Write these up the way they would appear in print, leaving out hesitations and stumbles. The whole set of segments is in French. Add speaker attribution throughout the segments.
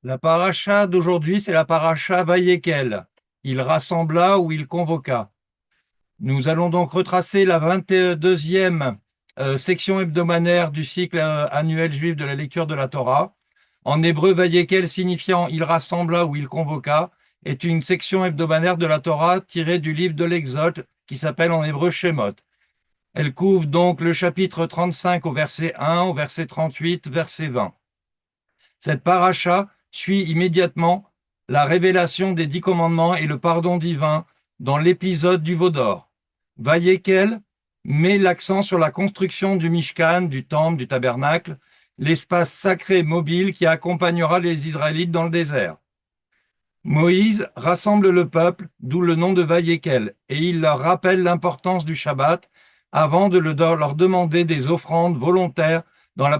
Speaker 1: La paracha d'aujourd'hui, c'est la paracha Vayekel. Il rassembla ou il convoqua. Nous allons donc retracer la 22e section hebdomadaire du cycle annuel juif de la lecture de la Torah. En hébreu, Vayekel signifiant il rassembla ou il convoqua est une section hebdomadaire de la Torah tirée du livre de l'Exode qui s'appelle en hébreu Shemot. Elle couvre donc le chapitre 35 au verset 1, au verset 38, verset 20. Cette paracha suit immédiatement la révélation des 10 commandements et le pardon divin dans l'épisode du veau d'or. Vayekel met l'accent sur la construction du Mishkan, du temple, du tabernacle, l'espace sacré mobile qui accompagnera les Israélites dans le désert. Moïse rassemble le peuple, d'où le nom de Vayekel, et il leur rappelle l'importance du Shabbat avant de leur demander des offrandes volontaires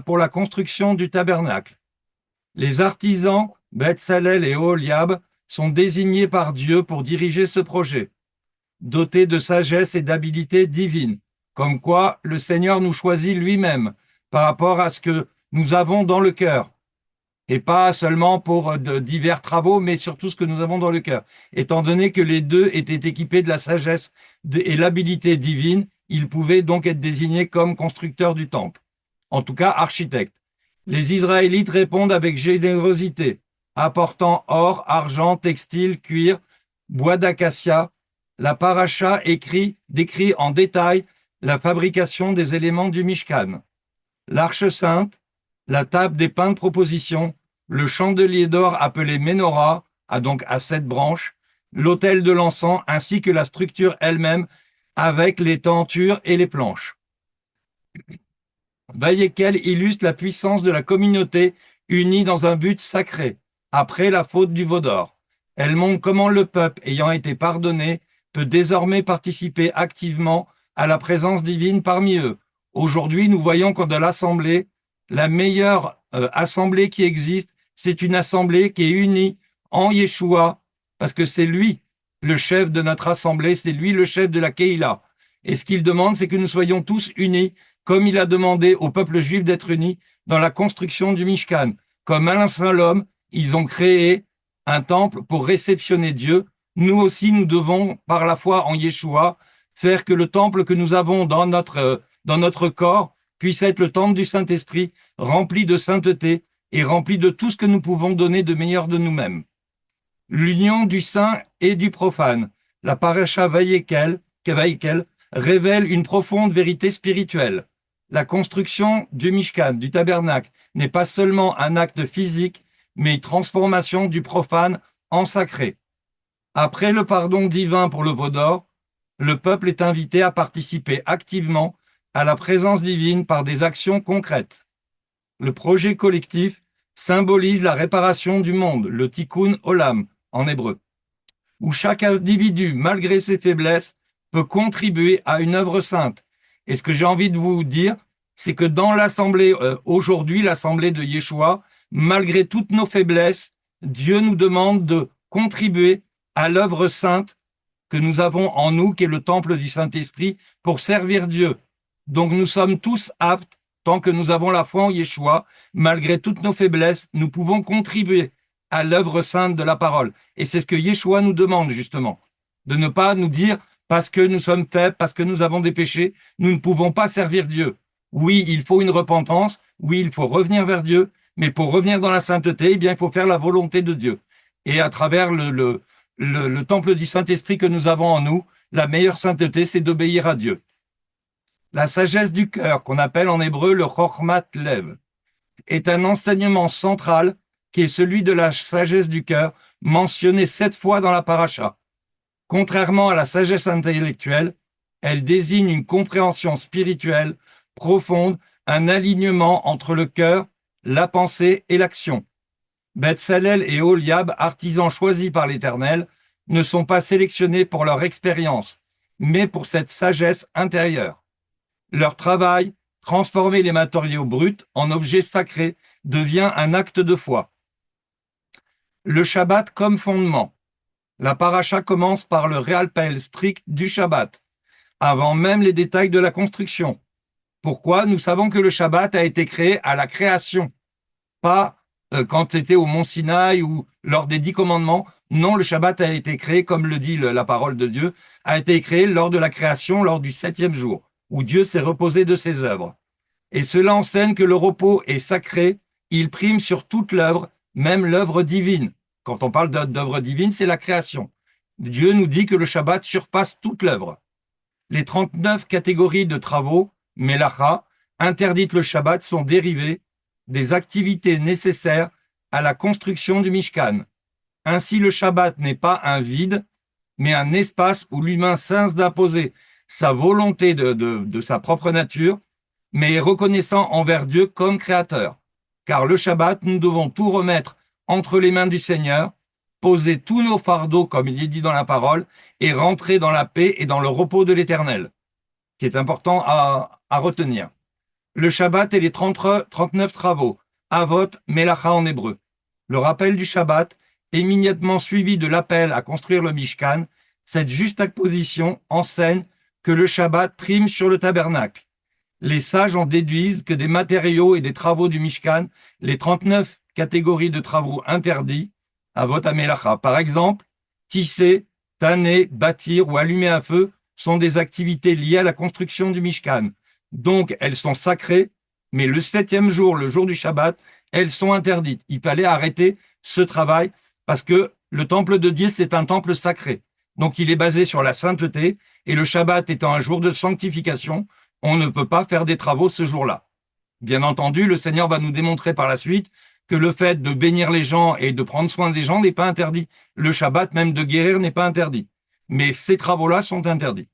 Speaker 1: pour la construction du tabernacle. Les artisans, Betsalel et Oholiab, sont désignés par Dieu pour diriger ce projet, dotés de sagesse et d'habileté divine, comme quoi le Seigneur nous choisit lui-même par rapport à ce que nous avons dans le cœur, et pas seulement pour de divers travaux, mais surtout ce que nous avons dans le cœur. Étant donné que les deux étaient équipés de la sagesse et l'habilité divine, ils pouvaient donc être désignés comme constructeurs du temple, en tout cas architectes. Les Israélites répondent avec générosité, apportant or, argent, textile, cuir, bois d'acacia. La paracha décrit en détail la fabrication des éléments du Mishkan. L'arche sainte, la table des pains de proposition, le chandelier d'or appelé Ménorah, donc à 7 branches, l'autel de l'encens ainsi que la structure elle-même avec les tentures et les planches. Vayekel illustre la puissance de la communauté unie dans un but sacré, après la faute du veau d'or. Elle montre comment le peuple, ayant été pardonné, peut désormais participer activement à la présence divine parmi eux. Aujourd'hui, nous voyons que dans l'assemblée, la meilleure assemblée qui existe, c'est une assemblée qui est unie en Yeshua, parce que c'est lui le chef de notre assemblée, c'est lui le chef de la Keïla. Et ce qu'il demande, c'est que nous soyons tous unis comme il a demandé au peuple juif d'être unis dans la construction du Mishkan. Comme un seul homme, ils ont créé un temple pour réceptionner Dieu. Nous aussi, nous devons, par la foi en Yeshua, faire que le temple que nous avons dans notre corps puisse être le temple du Saint-Esprit, rempli de sainteté et rempli de tout ce que nous pouvons donner de meilleur de nous-mêmes. L'union du saint et du profane. La paracha Vayekel révèle une profonde vérité spirituelle. La construction du Mishkan, du tabernacle, n'est pas seulement un acte physique, mais une transformation du profane en sacré. Après le pardon divin pour le veau d'or, le peuple est invité à participer activement à la présence divine par des actions concrètes. Le projet collectif symbolise la réparation du monde, le tikkun olam en hébreu, où chaque individu, malgré ses faiblesses, peut contribuer à une œuvre sainte. Et ce que j'ai envie de vous dire, c'est que dans l'assemblée, aujourd'hui, l'assemblée de Yeshua, malgré toutes nos faiblesses, Dieu nous demande de contribuer à l'œuvre sainte que nous avons en nous, qui est le temple du Saint-Esprit, pour servir Dieu. Donc nous sommes tous aptes, tant que nous avons la foi en Yeshua, malgré toutes nos faiblesses, nous pouvons contribuer à l'œuvre sainte de la parole. Et c'est ce que Yeshua nous demande, justement. De ne pas nous dire, parce que nous sommes faibles, parce que nous avons des péchés, nous ne pouvons pas servir Dieu. Oui, il faut une repentance, oui, il faut revenir vers Dieu, mais pour revenir dans la sainteté, eh bien, il faut faire la volonté de Dieu. Et à travers le temple du Saint-Esprit que nous avons en nous, la meilleure sainteté, c'est d'obéir à Dieu. La sagesse du cœur, qu'on appelle en hébreu le Chokhmat Lev, est un enseignement central qui est celui de la sagesse du cœur, mentionné 7 fois dans la paracha. Contrairement à la sagesse intellectuelle, elle désigne une compréhension spirituelle profonde, un alignement entre le cœur, la pensée et l'action. Betsalel et Oholiab, artisans choisis par l'Éternel, ne sont pas sélectionnés pour leur expérience, mais pour cette sagesse intérieure. Leur travail, transformer les matériaux bruts en objets sacrés, devient un acte de foi. Le Shabbat comme fondement. La paracha commence par le rappel strict du Shabbat, avant même les détails de la construction. Pourquoi? Nous savons que le Shabbat a été créé à la création, pas quand c'était au Mont Sinaï ou lors des 10 commandements. Non, le Shabbat a été créé, comme le dit la parole de Dieu, a été créé lors de la création, lors du 7e jour, où Dieu s'est reposé de ses œuvres. Et cela enseigne que le repos est sacré, il prime sur toute l'œuvre, même l'œuvre divine. Quand on parle d'œuvre divine, c'est la création. Dieu nous dit que le Shabbat surpasse toute l'œuvre. Les 39 catégories de travaux, Melacha, interdites le Shabbat, sont dérivées des activités nécessaires à la construction du Mishkan. Ainsi, le Shabbat n'est pas un vide, mais un espace où l'humain cesse d'imposer sa volonté de sa propre nature, mais est reconnaissant envers Dieu comme créateur. Car le Shabbat, nous devons tout remettre entre les mains du Seigneur, poser tous nos fardeaux, comme il est dit dans la parole, et rentrer dans la paix et dans le repos de l'Éternel, qui est important à retenir. Le Shabbat et les 39 travaux, Avot, Melacha en hébreu. Le rappel du Shabbat, immédiatement suivi de l'appel à construire le Mishkan, cette juxtaposition enseigne que le Shabbat prime sur le tabernacle. Les sages en déduisent que des matériaux et des travaux du Mishkan, les 39 catégories de travaux interdits, Avot Melacha. Par exemple, tisser, tanner, bâtir ou allumer un feu sont des activités liées à la construction du Mishkan. Donc, elles sont sacrées, mais le 7e jour, le jour du Shabbat, elles sont interdites. Il fallait arrêter ce travail parce que le temple de Dieu, c'est un temple sacré. Donc, il est basé sur la sainteté et le Shabbat étant un jour de sanctification, on ne peut pas faire des travaux ce jour-là. Bien entendu, le Seigneur va nous démontrer par la suite que le fait de bénir les gens et de prendre soin des gens n'est pas interdit. Le Shabbat, même de guérir, n'est pas interdit. Mais ces travaux-là sont interdits.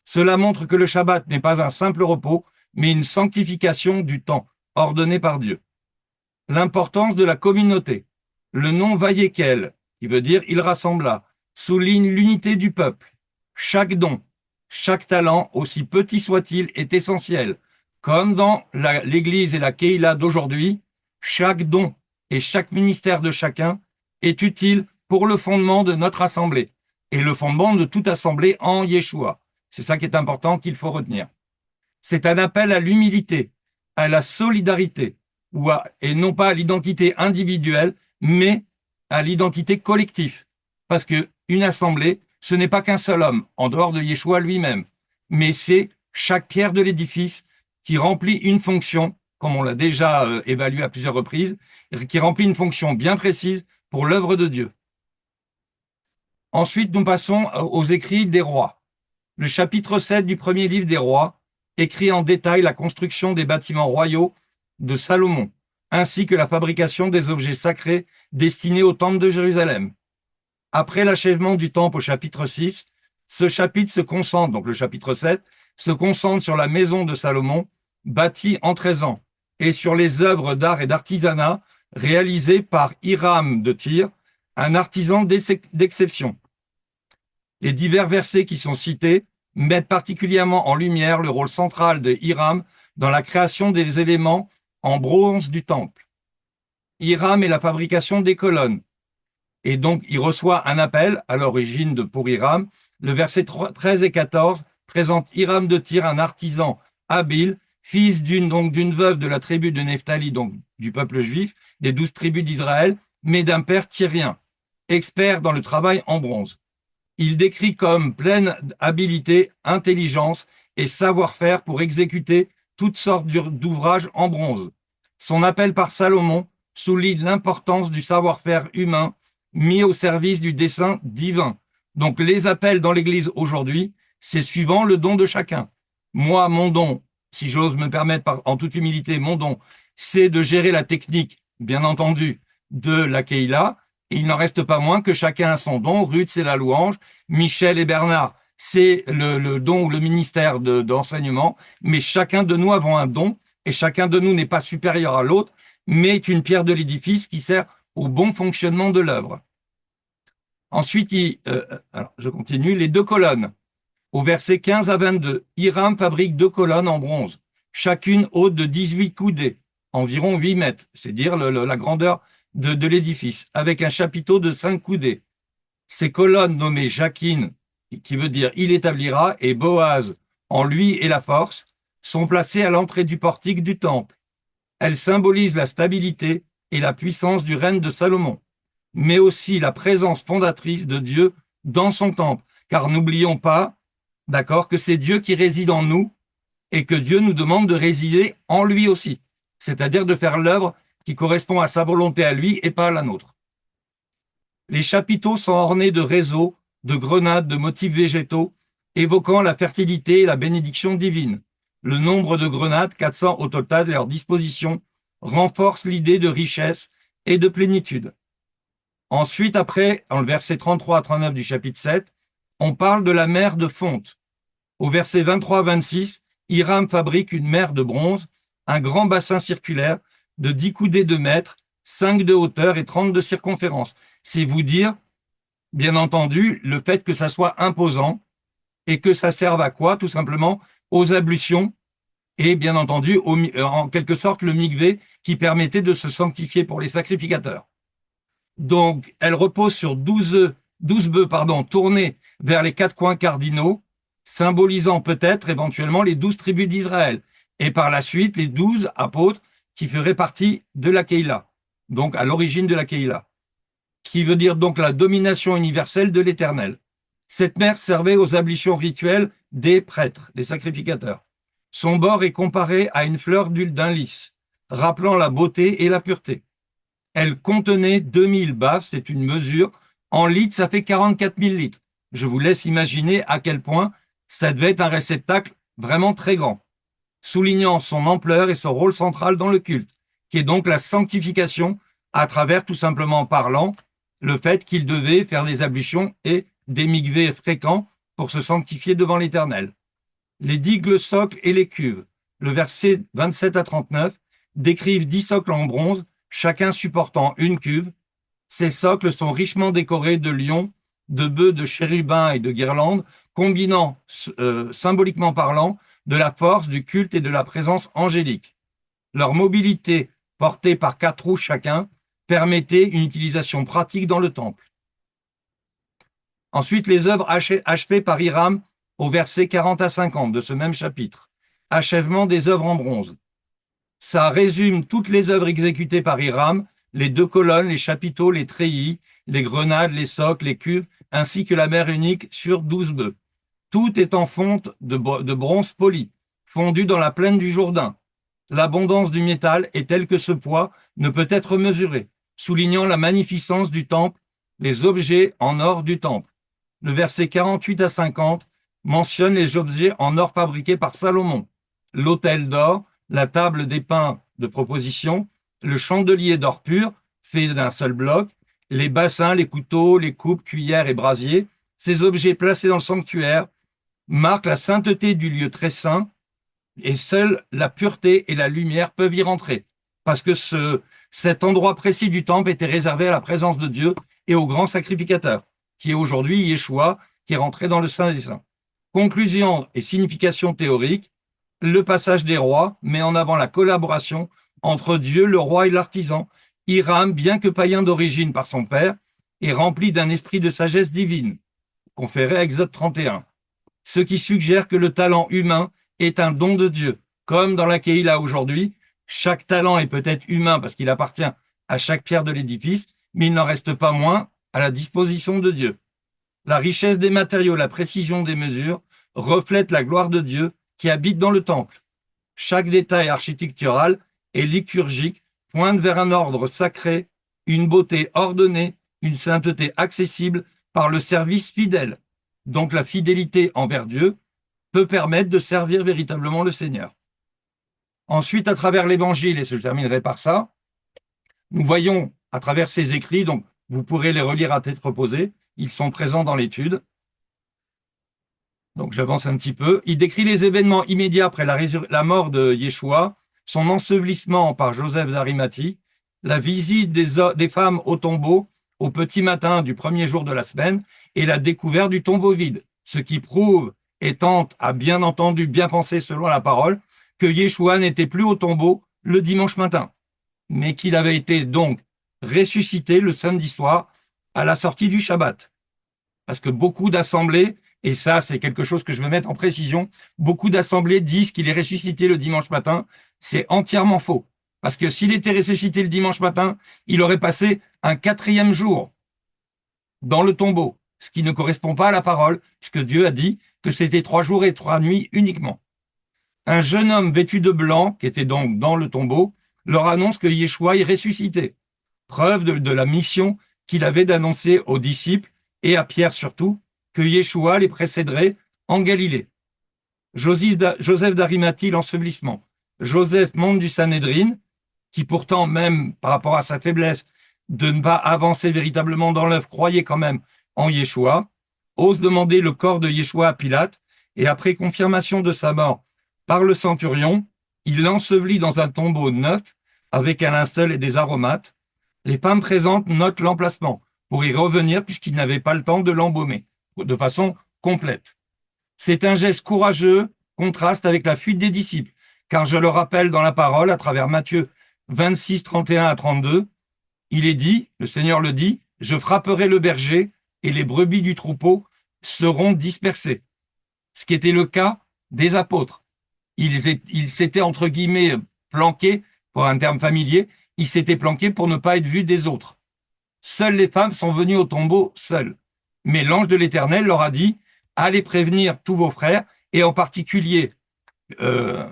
Speaker 1: Cela montre que le Shabbat n'est pas un simple repos, mais une sanctification du temps, ordonné par Dieu. L'importance de la communauté. Le nom Vayekel, qui veut dire « il rassembla », souligne l'unité du peuple. Chaque don, chaque talent, aussi petit soit-il, est essentiel. Comme dans l'Église et la Keïla d'aujourd'hui, chaque don et chaque ministère de chacun est utile pour le fondement de notre assemblée et le fondement de toute assemblée en Yeshua. C'est ça qui est important qu'il faut retenir. C'est un appel à l'humilité, à la solidarité, et non pas à l'identité individuelle, mais à l'identité collective. Parce qu'une assemblée, ce n'est pas qu'un seul homme, en dehors de Yeshua lui-même, mais c'est chaque pierre de l'édifice qui remplit une fonction, comme on l'a déjà évalué à plusieurs reprises, qui remplit une fonction bien précise pour l'œuvre de Dieu. Ensuite, nous passons aux écrits des rois. Le chapitre 7 du premier livre des rois écrit en détail la construction des bâtiments royaux de Salomon, ainsi que la fabrication des objets sacrés destinés au temple de Jérusalem. Après l'achèvement du temple au chapitre 6, ce chapitre se concentre, donc le chapitre 7, se concentre sur la maison de Salomon, bâtie en 13 ans, et sur les œuvres d'art et d'artisanat réalisées par Hiram de Tyr, un artisan d'exception. Les divers versets qui sont cités mettent particulièrement en lumière le rôle central de Hiram dans la création des éléments en bronze du temple. Hiram est la fabrication des colonnes. Et donc, il reçoit un appel à l'origine pour Hiram. Le verset 13 et 14 présente Hiram de Tyr, un artisan habile, fils d'une veuve de la tribu de Nephtali, donc du peuple juif, des 12 tribus d'Israël, mais d'un père tyrien, expert dans le travail en bronze. Il décrit comme pleine habilité, intelligence et savoir-faire pour exécuter toutes sortes d'ouvrages en bronze. Son appel par Salomon souligne l'importance du savoir-faire humain mis au service du dessein divin. Donc les appels dans l'Église aujourd'hui, c'est suivant le don de chacun. Moi, mon don, si j'ose me permettre en toute humilité, mon don, c'est de gérer la technique, bien entendu, de la Keïla. Et il n'en reste pas moins que chacun a son don. Ruth, c'est la louange. Michel et Bernard, c'est le don ou le ministère d'enseignement. Mais chacun de nous avons un don et chacun de nous n'est pas supérieur à l'autre, mais est une pierre de l'édifice qui sert au bon fonctionnement de l'œuvre. Ensuite, alors je continue, les 2 colonnes. Au verset 15 à 22, Hiram fabrique 2 colonnes en bronze, chacune haute de 18 coudées, environ 8 mètres, c'est-à-dire la grandeur de l'édifice, avec un chapiteau de 5 coudées. Ces colonnes nommées Jachin, qui veut dire « il établira », et Boaz, en lui et la force, sont placées à l'entrée du portique du temple. Elles symbolisent la stabilité et la puissance du règne de Salomon, mais aussi la présence fondatrice de Dieu dans son temple. Car n'oublions pas, d'accord, que c'est Dieu qui réside en nous et que Dieu nous demande de résider en lui aussi, c'est-à-dire de faire l'œuvre qui correspond à sa volonté à lui et pas à la nôtre. Les chapiteaux sont ornés de réseaux, de grenades, de motifs végétaux, évoquant la fertilité et la bénédiction divine. Le nombre de grenades, 400 au total, et leur disposition, renforce l'idée de richesse et de plénitude. Ensuite, après, en le verset 33 à 39 du chapitre 7, on parle de la mer de fonte. Au verset 23 à 26, Hiram fabrique une mer de bronze, un grand bassin circulaire de 10 coudées de mètre, 5 de hauteur et 30 de circonférence. C'est vous dire, bien entendu, le fait que ça soit imposant et que ça serve à quoi? Tout simplement aux ablutions et bien entendu, en quelque sorte, le mikvé qui permettait de se sanctifier pour les sacrificateurs. Donc, elle repose sur 12 bœufs tournés vers les 4 coins cardinaux, symbolisant peut-être éventuellement les 12 tribus d'Israël, et par la suite les 12 apôtres qui feraient partie de la Keïla, donc à l'origine de la Keïla, qui veut dire donc la domination universelle de l'Éternel. Cette mer servait aux ablutions rituelles des prêtres, des sacrificateurs. Son bord est comparé à une fleur d'huile d'un lys, rappelant la beauté et la pureté. Elle contenait 2000 baffes, c'est une mesure. En litres, ça fait 44 000 litres. Je vous laisse imaginer à quel point ça devait être un réceptacle vraiment très grand, soulignant son ampleur et son rôle central dans le culte, qui est donc la sanctification à travers, tout simplement parlant, le fait qu'il devait faire des ablutions et des mikvés fréquents pour se sanctifier devant l'Éternel. Les digues, le socle et les cuves, le verset 27 à 39, décrivent 10 socles en bronze, chacun supportant une cuve. Ces socles sont richement décorés de lions, de bœufs, de chérubins et de guirlandes, combinant, symboliquement parlant, de la force, du culte et de la présence angélique. Leur mobilité, portée par 4 roues chacun, permettait une utilisation pratique dans le temple. Ensuite, les œuvres achevées par Hiram au verset 40 à 50 de ce même chapitre. Achèvement des œuvres en bronze. Ça résume toutes les œuvres exécutées par Hiram, les 2 colonnes, les chapiteaux, les treillis, les grenades, les socles, les cuves, ainsi que la mer unique sur 12 bœufs. Tout est en fonte de bronze poli, fondu dans la plaine du Jourdain. L'abondance du métal est telle que ce poids ne peut être mesuré, soulignant la magnificence du temple, les objets en or du temple. Le verset 48 à 50 mentionne les objets en or fabriqués par Salomon, l'autel d'or, la table des pains de proposition, le chandelier d'or pur, fait d'un seul bloc, les bassins, les couteaux, les coupes, cuillères et brasiers. Ces objets placés dans le sanctuaire marquent la sainteté du lieu très saint et seule la pureté et la lumière peuvent y rentrer. Parce que cet endroit précis du temple était réservé à la présence de Dieu et au grand sacrificateur, qui est aujourd'hui Yeshua, qui est rentré dans le Saint des Saints. Conclusion et signification théorique, le passage des rois met en avant la collaboration entre Dieu, le roi et l'artisan. Hiram, bien que païen d'origine par son père, est rempli d'un esprit de sagesse divine, conféré à Exode 31, ce qui suggère que le talent humain est un don de Dieu. Comme dans la Keïla aujourd'hui, chaque talent est peut-être humain parce qu'il appartient à chaque pierre de l'édifice, mais il n'en reste pas moins à la disposition de Dieu. La richesse des matériaux, la précision des mesures reflètent la gloire de Dieu qui habite dans le temple. Chaque détail architectural et liturgique pointe vers un ordre sacré, une beauté ordonnée, une sainteté accessible par le service fidèle. Donc la fidélité envers Dieu peut permettre de servir véritablement le Seigneur. Ensuite, à travers l'Évangile, et je terminerai par ça, nous voyons à travers ces écrits, donc vous pourrez les relire à tête reposée, ils sont présents dans l'étude. Donc j'avance un petit peu. Il décrit les événements immédiats après la mort de Yeshua, son ensevelissement par Joseph d'Arimathie, la visite des femmes au tombeau au petit matin du premier jour de la semaine et la découverte du tombeau vide, ce qui prouve et tente à bien entendu, bien penser selon la parole, que Yeshua n'était plus au tombeau le dimanche matin, mais qu'il avait été donc ressuscité le samedi soir à la sortie du Shabbat. Parce que beaucoup d'assemblées, et ça c'est quelque chose que je veux mettre en précision, beaucoup d'assemblées disent qu'il est ressuscité le dimanche matin, c'est entièrement faux. Parce que s'il était ressuscité le dimanche matin, il aurait passé un 4e jour dans le tombeau, ce qui ne correspond pas à la parole, puisque Dieu a dit que c'était 3 jours et 3 nuits uniquement. Un jeune homme vêtu de blanc, qui était donc dans le tombeau, leur annonce que Yeshua est ressuscité. Preuve de la mission qu'il avait d'annoncer aux disciples, et à Pierre surtout, que Yeshua les précéderait en Galilée. Joseph d'Arimathie, l'ensevelissement. Joseph, membre du Sanhédrin, qui pourtant, même par rapport à sa faiblesse de ne pas avancer véritablement dans l'œuvre, croyait quand même en Yeshua, ose demander le corps de Yeshua à Pilate, et après confirmation de sa mort par le centurion, il l'ensevelit dans un tombeau neuf avec un linceul et des aromates. Les femmes présentes notent l'emplacement pour y revenir puisqu'ils n'avaient pas le temps de l'embaumer de façon complète. C'est un geste courageux, contraste avec la fuite des disciples, car je le rappelle dans la parole, à travers Matthieu 26, 31 à 32, il est dit, le Seigneur le dit, je frapperai le berger et les brebis du troupeau seront dispersées. Ce qui était le cas des apôtres. Ils s'étaient, entre guillemets, planqués, pour un terme familier, ils s'étaient planqués pour ne pas être vus des autres. Seules les femmes sont venues au tombeau seules. Mais l'ange de l'Éternel leur a dit, allez prévenir tous vos frères, et en particulier euh,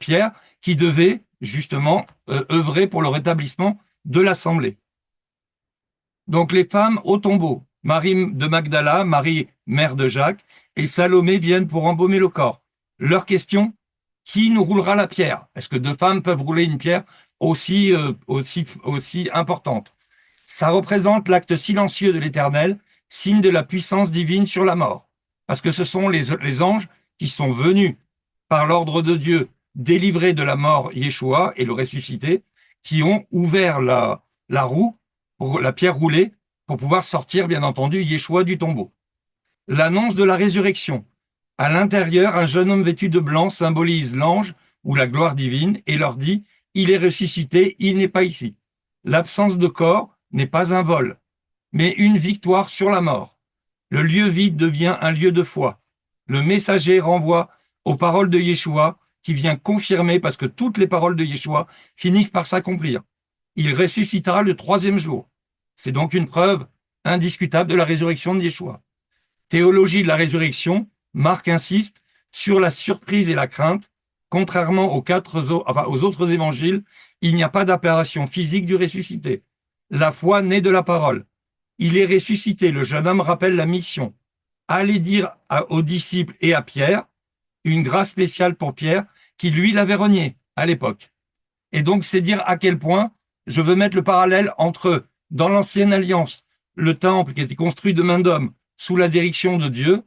Speaker 1: Pierre, qui devait justement œuvrer pour le rétablissement de l'assemblée. Donc les femmes au tombeau, Marie de Magdala, Marie, mère de Jacques, et Salomé viennent pour embaumer le corps. Leur question, qui nous roulera la pierre? Est-ce que 2 femmes peuvent rouler une pierre aussi importante? Ça représente l'acte silencieux de l'Éternel, signe de la puissance divine sur la mort. Parce que ce sont les anges qui sont venus par l'ordre de Dieu délivrer de la mort Yeshua et le ressusciter, qui ont ouvert la roue, pour la pierre roulée, pour pouvoir sortir, bien entendu, Yeshua du tombeau. L'annonce de la résurrection. À l'intérieur, un jeune homme vêtu de blanc symbolise l'ange ou la gloire divine et leur dit, il est ressuscité, il n'est pas ici. L'absence de corps n'est pas un vol, mais une victoire sur la mort. Le lieu vide devient un lieu de foi. Le messager renvoie aux paroles de Yeshua qui vient confirmer, parce que toutes les paroles de Yeshua finissent par s'accomplir. Il ressuscitera le 3e jour. C'est donc une preuve indiscutable de la résurrection de Yeshua. Théologie de la résurrection, Marc insiste sur la surprise et la crainte. Contrairement aux autres évangiles, il n'y a pas d'apparition physique du ressuscité. La foi naît de la parole. Il est ressuscité. Le jeune homme rappelle la mission. Allez dire aux disciples et à Pierre, une grâce spéciale pour Pierre, qui lui l'avait renié à l'époque. Et donc, c'est dire à quel point je veux mettre le parallèle entre, dans l'ancienne alliance, le temple qui était construit de main d'homme sous la direction de Dieu,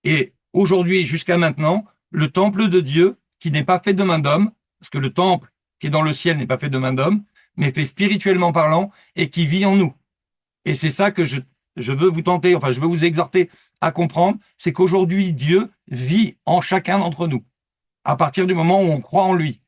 Speaker 1: et aujourd'hui, jusqu'à maintenant, le temple de Dieu qui n'est pas fait de main d'homme, parce que le temple qui est dans le ciel n'est pas fait de main d'homme, mais fait spirituellement parlant et qui vit en nous. Et c'est ça que je veux vous tenter, enfin, je veux vous exhorter à comprendre, c'est qu'aujourd'hui, Dieu vit en chacun d'entre nous, à partir du moment où on croit en lui.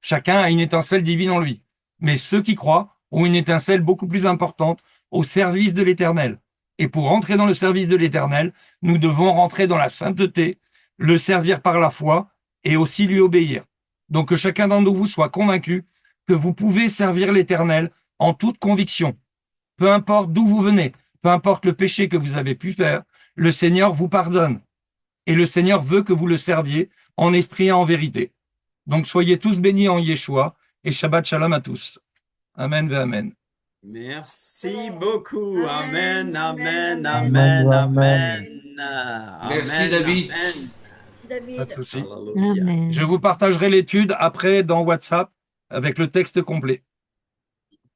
Speaker 1: Chacun a une étincelle divine en lui. Mais ceux qui croient ont une étincelle beaucoup plus importante au service de l'Éternel. Et pour rentrer dans le service de l'Éternel, nous devons rentrer dans la sainteté, le servir par la foi et aussi lui obéir. Donc que chacun d'entre vous soit convaincu que vous pouvez servir l'Éternel en toute conviction. Peu importe d'où vous venez, peu importe le péché que vous avez pu faire, le Seigneur vous pardonne. Et le Seigneur veut que vous le serviez en esprit et en vérité. Donc soyez tous bénis en Yeshua et Shabbat Shalom à tous. Amen ve Amen.
Speaker 2: Merci beaucoup. Amen, amen,
Speaker 3: Amen,
Speaker 2: amen,
Speaker 3: amen.
Speaker 2: amen.
Speaker 4: Merci,
Speaker 2: Amen,
Speaker 4: David.
Speaker 2: amen.
Speaker 1: Pas de souci.
Speaker 2: Alléluia.
Speaker 3: Amen.
Speaker 1: Je vous partagerai l'étude après dans WhatsApp avec le texte complet.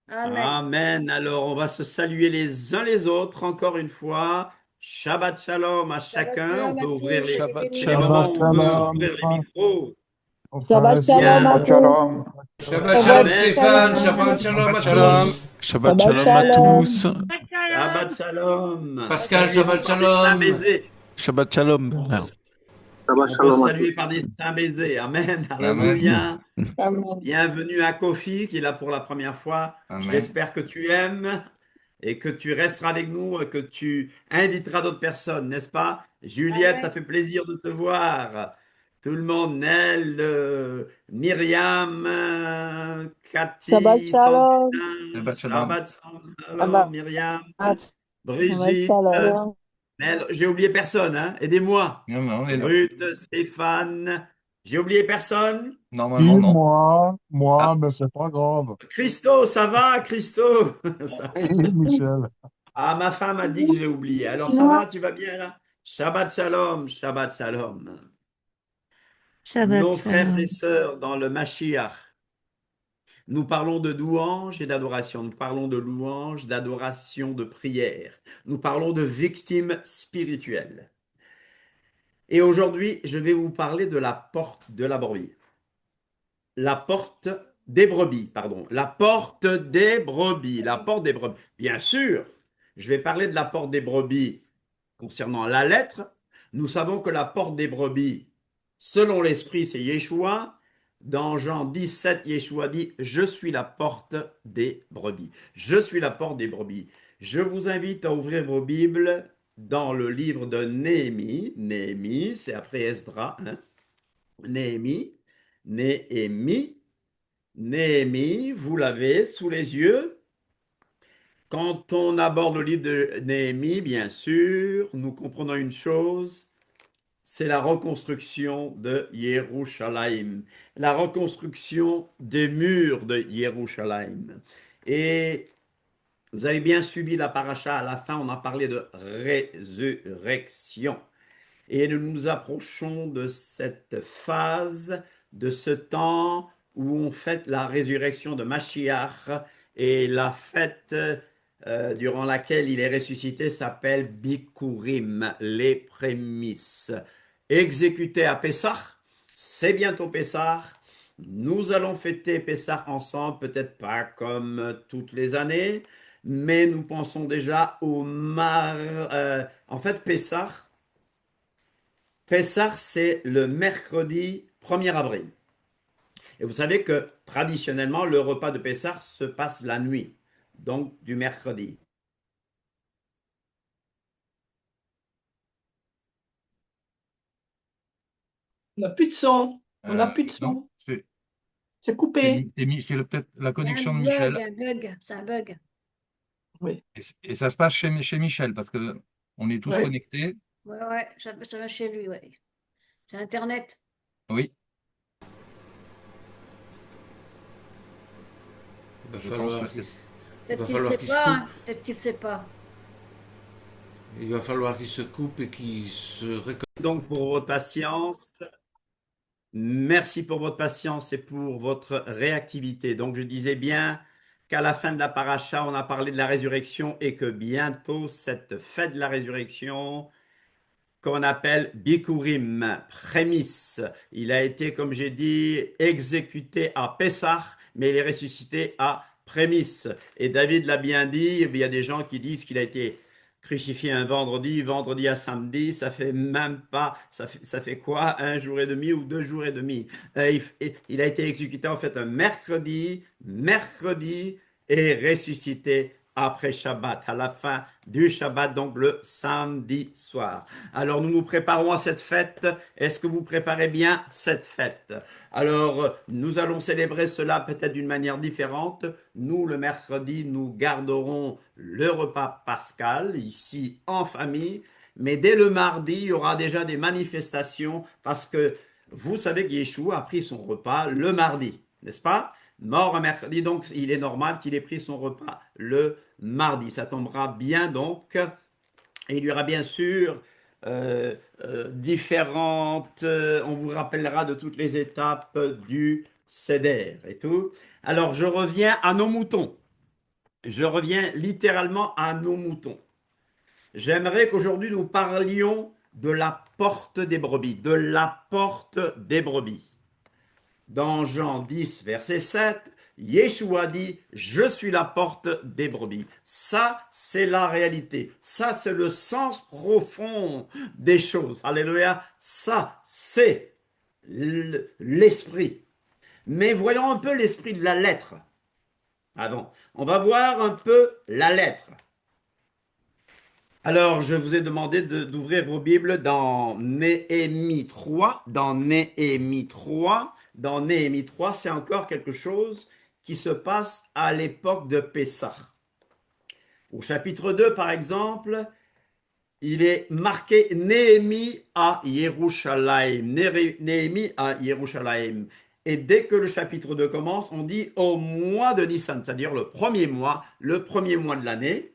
Speaker 2: Amen. Alors, on va se saluer les uns les autres encore une fois. Shabbat shalom à chacun. On peut ouvrir les,
Speaker 1: Shabbat
Speaker 2: les
Speaker 1: shalom.
Speaker 2: moments où on peut
Speaker 3: Shalom.
Speaker 2: ouvrir les micros.
Speaker 5: Shabbat shalom à
Speaker 2: Bien.
Speaker 5: tous.
Speaker 4: Shabbat shalom,
Speaker 2: Amen.
Speaker 4: Stéphane. Shabbat shalom à
Speaker 1: Shalom.
Speaker 4: tous.
Speaker 6: Shabbat
Speaker 5: Shabbat
Speaker 6: shalom à
Speaker 5: shalom.
Speaker 6: tous.
Speaker 2: Shabbat shalom.
Speaker 4: Pascal,
Speaker 2: Saluez-vous
Speaker 4: Shabbat
Speaker 2: par des saints
Speaker 4: shalom.
Speaker 2: baisers.
Speaker 6: Shabbat shalom, Bernard.
Speaker 2: On peut saluer par des saints baisers. Amen. Alléluia.
Speaker 5: Amen.
Speaker 2: Bienvenue à Kofi qui est là pour la première fois.
Speaker 1: Amen.
Speaker 2: J'espère que tu aimes et que tu resteras avec nous et que tu inviteras d'autres personnes, n'est-ce pas? Juliette,
Speaker 5: Amen.
Speaker 2: ça fait plaisir de te voir. Tout le monde, Nel, Myriam,
Speaker 5: Shabbat
Speaker 2: Cathy,
Speaker 5: Shalom.
Speaker 2: Sandrine,
Speaker 1: Shabbat shalom.
Speaker 2: Shabbat Shalom,
Speaker 5: Shabbat
Speaker 2: Myriam, Brigitte,
Speaker 5: Shalom.
Speaker 2: Nel, j'ai oublié personne, hein? Aidez-moi.
Speaker 1: Non, non, et là,
Speaker 2: Ruth, Stéphane, j'ai oublié personne?
Speaker 1: normalement,
Speaker 3: Oui,
Speaker 1: non. Ah,
Speaker 3: mais c'est pas grave.
Speaker 2: Christo, ça va, Christo?
Speaker 3: Oui, Michel.
Speaker 2: Ah, ma femme a dit que j'ai oublié. Alors ça va, tu vas bien là? Shabbat Shalom, Shabbat Shalom.
Speaker 5: Shabbat
Speaker 2: Nos frères et
Speaker 5: Shalom.
Speaker 2: sœurs dans le Mashiach, nous parlons de louange et d'adoration. Nous parlons de louange, d'adoration, de prière. Nous parlons de victimes spirituelles. Et aujourd'hui, je vais vous parler de la porte de la brebis. La porte des brebis, pardon. La porte des brebis. La porte des brebis. Bien sûr, je vais parler de la porte des brebis concernant la lettre. Nous savons que la porte des brebis, selon l'esprit, c'est Yeshua. Dans Jean 17, Yeshua dit, je suis la porte des brebis. Je suis la porte des brebis. Je vous invite à ouvrir vos Bibles dans le livre de Néhémie. Néhémie, c'est après Esdra. Hein? Néhémie, Néhémie, Néhémie, vous l'avez sous les yeux. Quand on aborde le livre de Néhémie, bien sûr, nous comprenons une chose, c'est la reconstruction de Yerushalayim, la reconstruction des murs de Yerushalayim. Et vous avez bien suivi la paracha, à la fin on a parlé de résurrection. Et nous nous approchons de cette phase, de ce temps où on fête la résurrection de Mashiach et la fête durant laquelle il est ressuscité s'appelle Bikurim, les prémices. Exécuté à Pessah, c'est bientôt Pessah. Nous allons fêter Pessah ensemble, peut-être pas comme toutes les années, mais nous pensons déjà au en fait, Pessah, c'est le mercredi 1er avril. Et vous savez que traditionnellement, le repas de Pessah se passe la nuit, donc du mercredi.
Speaker 6: On n'a plus de son. On n'a plus de
Speaker 1: non,
Speaker 6: son.
Speaker 1: c'est
Speaker 6: C'est coupé.
Speaker 1: peut-être la
Speaker 7: Il y a
Speaker 1: connexion de
Speaker 7: un
Speaker 1: Michel.
Speaker 7: bug, un bug, c'est un bug.
Speaker 6: Oui.
Speaker 1: Et ça se passe chez Michel, parce que on est tous
Speaker 6: Ouais.
Speaker 1: connectés.
Speaker 7: Ouais, ouais, ça va chez lui, ouais. C'est Internet.
Speaker 1: Oui,
Speaker 4: Il va
Speaker 1: je pense
Speaker 4: falloir
Speaker 1: que
Speaker 4: qu'il
Speaker 1: c'est...
Speaker 4: il
Speaker 7: Peut-être
Speaker 4: va
Speaker 7: qu'il
Speaker 4: falloir
Speaker 7: sait
Speaker 4: qu'il se
Speaker 7: pas,
Speaker 4: coupe.
Speaker 7: hein. Peut-être qu'il sait pas.
Speaker 4: Il va falloir qu'il se coupe et qu'il se réconcilie.
Speaker 2: Donc pour votre patience, merci pour votre patience et pour votre réactivité. Donc je disais bien qu'à la fin de la paracha, on a parlé de la résurrection et que bientôt cette fête de la résurrection qu'on appelle Bikurim, prémisse. Il a été, comme j'ai dit, exécuté à Pessah, mais il est ressuscité à prémisse. Et David l'a bien dit, il y a des gens qui disent qu'il a été crucifié un vendredi, vendredi à samedi, ça fait même pas, ça fait quoi, un jour et demi ou 2 jours et demi. Il a été exécuté en fait un mercredi, et ressuscité après Shabbat, à la fin du Shabbat, donc le samedi soir. Alors nous nous préparons à cette fête. Est-ce que vous préparez bien cette fête? Alors nous allons célébrer cela peut-être d'une manière différente. Nous, le mercredi, nous garderons le repas pascal ici en famille. Mais dès le mardi, il y aura déjà des manifestations parce que vous savez que Yeshua a pris son repas le mardi, n'est-ce pas? Mort un mercredi, donc il est normal qu'il ait pris son repas le mardi. Ça tombera bien donc. Et il y aura bien sûr différentes, on vous rappellera de toutes les étapes du Seder et tout. Alors je reviens à nos moutons. Je reviens littéralement à nos moutons. J'aimerais qu'aujourd'hui nous parlions de la porte des brebis, de la porte des brebis. Dans Jean 10, verset 7, Yeshua dit, je suis la porte des brebis. Ça, c'est la réalité. Ça, c'est le sens profond des choses. Alléluia. Ça, c'est l'esprit. Mais voyons un peu l'esprit de la lettre. Ah bon, on va voir un peu la lettre. Alors, je vous ai demandé d'ouvrir vos Bibles dans Néhémie 3. Dans Néhémie 3, c'est encore quelque chose qui se passe à l'époque de Pessah. Au chapitre 2, par exemple, il est marqué Néhémie à Yerushalayim. Néhémie à Yerushalayim. Et dès que le chapitre 2 commence, on dit au mois de Nissan, c'est-à-dire le premier mois de l'année.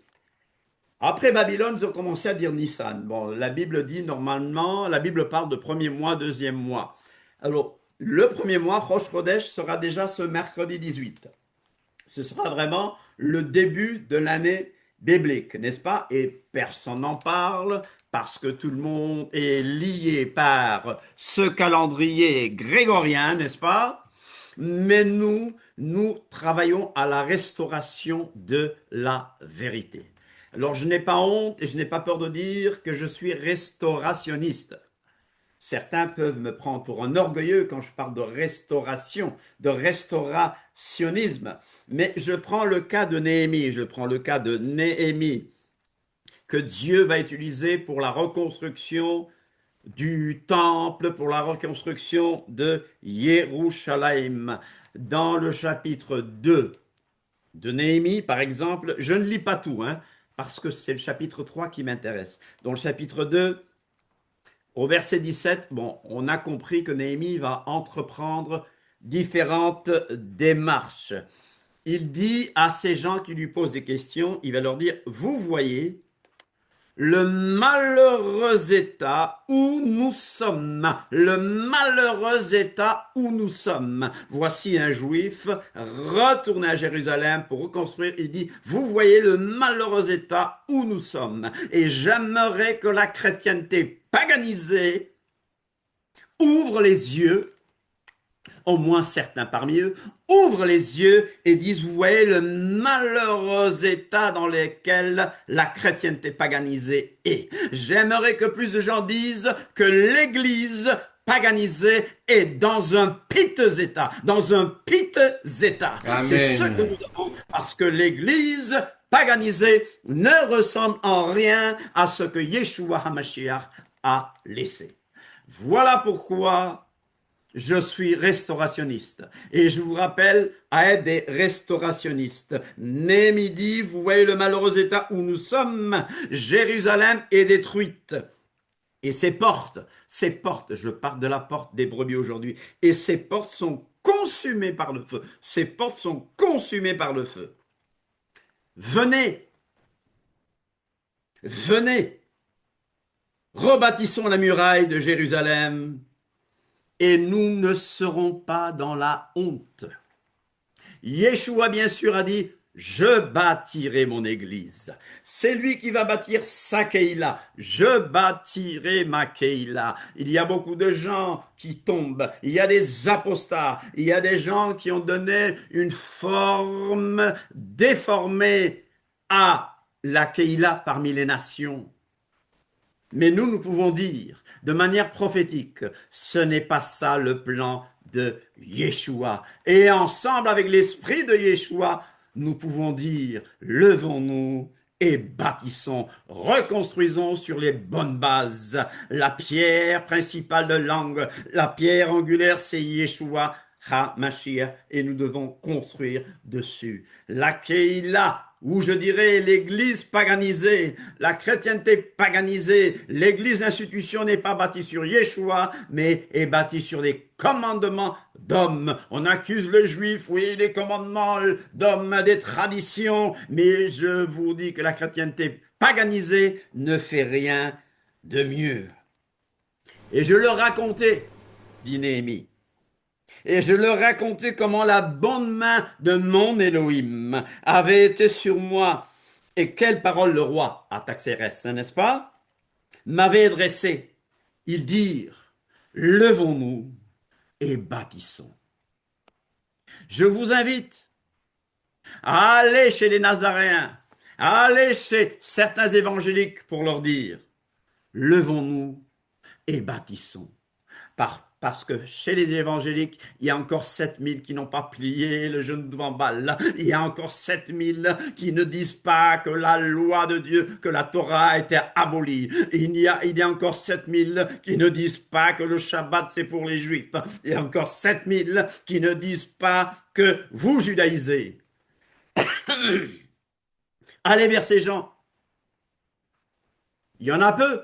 Speaker 2: Après Babylone, ils ont commencé à dire Nissan. Bon, la Bible dit normalement, la Bible parle de premier mois, deuxième mois. Alors, le premier mois, Rosh Chodesh, sera déjà ce mercredi 18. Ce sera vraiment le début de l'année biblique, n'est-ce pas? Et personne n'en parle parce que tout le monde est lié par ce calendrier grégorien, n'est-ce pas? Mais nous travaillons à la restauration de la vérité. Alors, je n'ai pas honte et je n'ai pas peur de dire que je suis restaurationniste. Certains peuvent me prendre pour un orgueilleux quand je parle de restauration, de restaurationnisme. Mais je prends le cas de Néhémie, que Dieu va utiliser pour la reconstruction du temple, pour la reconstruction de Yerushalayim. Dans le chapitre 2 de Néhémie, par exemple, je ne lis pas tout, parce que c'est le chapitre 3 qui m'intéresse. Dans le chapitre 2, au verset 17, bon, on a compris que Néhémie va entreprendre différentes démarches. Il dit à ces gens qui lui posent des questions, il va leur dire, vous voyez le malheureux état où nous sommes, le malheureux état où nous sommes. Voici un juif retourné à Jérusalem pour reconstruire. Il dit, vous voyez le malheureux état où nous sommes. Et j'aimerais que la chrétienté paganisée ouvre les yeux, au moins certains parmi eux, ouvrent les yeux et disent, vous voyez le malheureux état dans lequel la chrétienté paganisée est. J'aimerais que plus de gens disent que l'Église paganisée est dans un piteux état,
Speaker 4: Amen.
Speaker 2: C'est ce que nous avons, parce que l'Église paganisée ne ressemble en rien à ce que Yeshua HaMashiach a laissé. Voilà pourquoi je suis restaurationniste. Et je vous rappelle à être des restaurationnistes. Néhémie dit, vous voyez le malheureux état où nous sommes. Jérusalem est détruite. Et ses portes, je parle de la porte des brebis aujourd'hui, et ses portes sont consumées par le feu. Venez, rebâtissons la muraille de Jérusalem, et nous ne serons pas dans la honte. Yeshua, bien sûr, a dit, je bâtirai mon église. C'est lui qui va bâtir sa Keïla. Je bâtirai ma Keïla. Il y a beaucoup de gens qui tombent. Il y a des apostats. Il y a des gens qui ont donné une forme déformée à la Keïla parmi les nations. Mais nous pouvons dire, de manière prophétique, ce n'est pas ça le plan de Yeshua. Et ensemble avec l'esprit de Yeshua, nous pouvons dire, levons-nous et bâtissons, reconstruisons sur les bonnes bases. La pierre principale de l'angle, la pierre angulaire, c'est Yeshua HaMashiach, et nous devons construire dessus. La Keïla, ou je dirais l'église paganisée, la chrétienté paganisée, l'église institution n'est pas bâtie sur Yeshua, mais est bâtie sur des commandements d'hommes. On accuse les juifs, oui, des commandements d'hommes, des traditions, mais je vous dis que la chrétienté paganisée ne fait rien de mieux. Et je le racontais, dit Néhémie. Et je leur racontais comment la bonne main de mon Elohim avait été sur moi. Et quelle parole le roi, Artaxerxès, n'est-ce pas, m'avait adressé. Ils dirent, levons-nous et bâtissons. Je vous invite à aller chez les Nazaréens, à aller chez certains évangéliques pour leur dire, levons-nous et bâtissons. Parce que chez les évangéliques, il y a encore 7000 qui n'ont pas plié le genou devant Baal. Il y a encore 7000 qui ne disent pas que la loi de Dieu, que la Torah a été abolie. Il y a encore 7000 qui ne disent pas que le Shabbat c'est pour les Juifs. Il y a encore 7000 qui ne disent pas que vous judaïsez. Allez vers ces gens. Il y en a peu.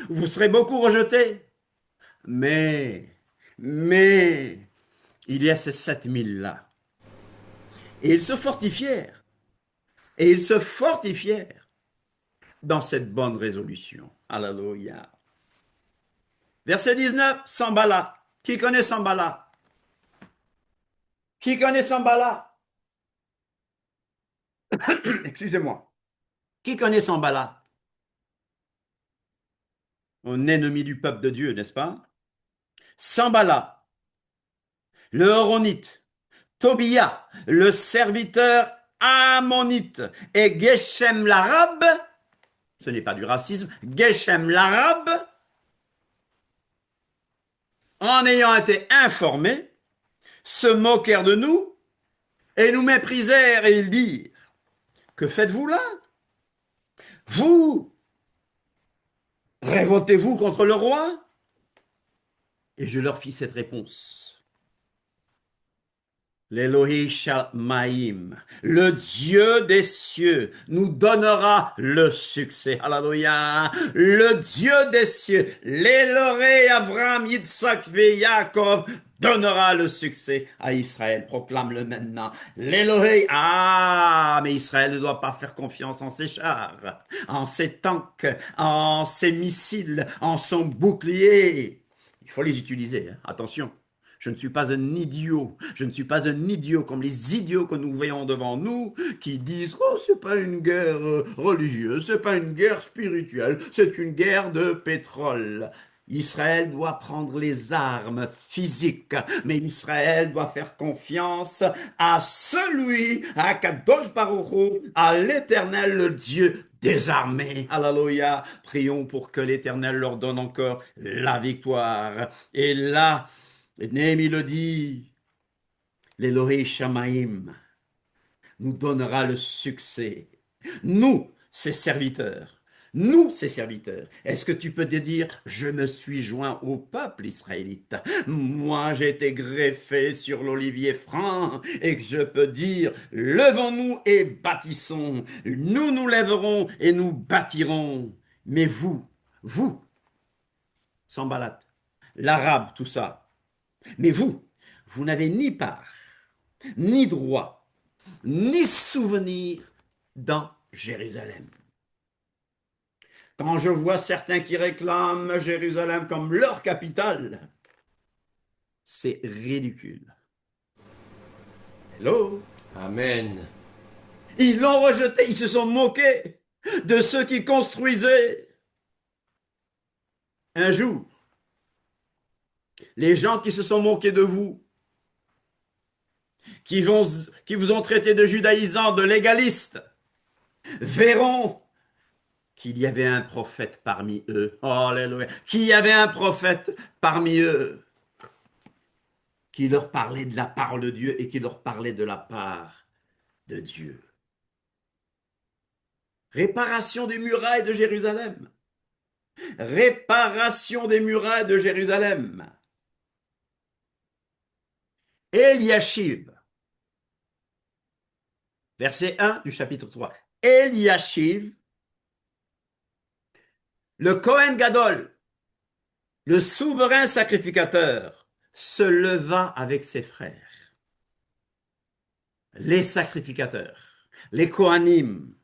Speaker 2: Vous serez beaucoup rejetés. Mais, il y a ces 7000-là. Et ils se fortifièrent. Et ils se fortifièrent dans cette bonne résolution. Alléluia. Verset 19, Sambala. Qui connaît Sambala? Qui connaît Sambala? Excusez-moi. Qui connaît Sambala? Un ennemi du peuple de Dieu, n'est-ce pas? Sambala, le Horonite, Tobia, le serviteur ammonite, et Geshem l'arabe, ce n'est pas du racisme, Geshem l'arabe, en ayant été informés, se moquèrent de nous et nous méprisèrent et ils dirent, que faites-vous là? Vous révoltez-vous contre le roi? Et je leur fis cette réponse. L'Elohi Shamaim, le Dieu des cieux, nous donnera le succès. Alléluia. Le Dieu des cieux, l'Eloré Abraham, Yitzhak et Yaakov, donnera le succès à Israël. Proclame-le maintenant. L'Elohé, mais Israël ne doit pas faire confiance en ses chars, en ses tanks, en ses missiles, en son bouclier. Il faut les utiliser, hein. Attention, je ne suis pas un idiot. Je ne suis pas un idiot comme les idiots que nous voyons devant nous qui disent « Oh, c'est pas une guerre religieuse, c'est pas une guerre spirituelle, c'est une guerre de pétrole. » Israël doit prendre les armes physiques, mais Israël doit faire confiance à celui, à Kadosh Baruch Hu, à l'Éternel, le Dieu des armées. Alléluia. Prions pour que l'Éternel leur donne encore la victoire. Et là, Néhémie le dit, l'Elohé Shamaim nous donnera le succès. Nous, ses serviteurs. Nous, ses serviteurs. Est-ce que tu peux te dire, je me suis joint au peuple israélite. Moi, j'ai été greffé sur l'olivier franc et que je peux dire, levons-nous et bâtissons. Nous nous lèverons et nous bâtirons. Mais vous, Sanballat, l'arabe, tout ça. Mais vous n'avez ni part, ni droit, ni souvenir dans Jérusalem. Quand je vois certains qui réclament Jérusalem comme leur capitale, c'est ridicule. Hello?
Speaker 4: Amen.
Speaker 2: Ils l'ont rejeté, ils se sont moqués de ceux qui construisaient. Un jour, les gens qui se sont moqués de vous, qui vous ont traité de judaïsants, de légalistes, verront qu'il y avait un prophète parmi eux. Alléluia. Qu'il y avait un prophète parmi eux qui leur parlait de la parole de Dieu et qui leur parlait de la part de Dieu. Réparation des murailles de Jérusalem. Réparation des murailles de Jérusalem. Eliashiv. Verset 1 du chapitre 3. Eliashiv, le Kohen Gadol, le souverain sacrificateur, se leva avec ses frères. Les sacrificateurs, les Kohanim,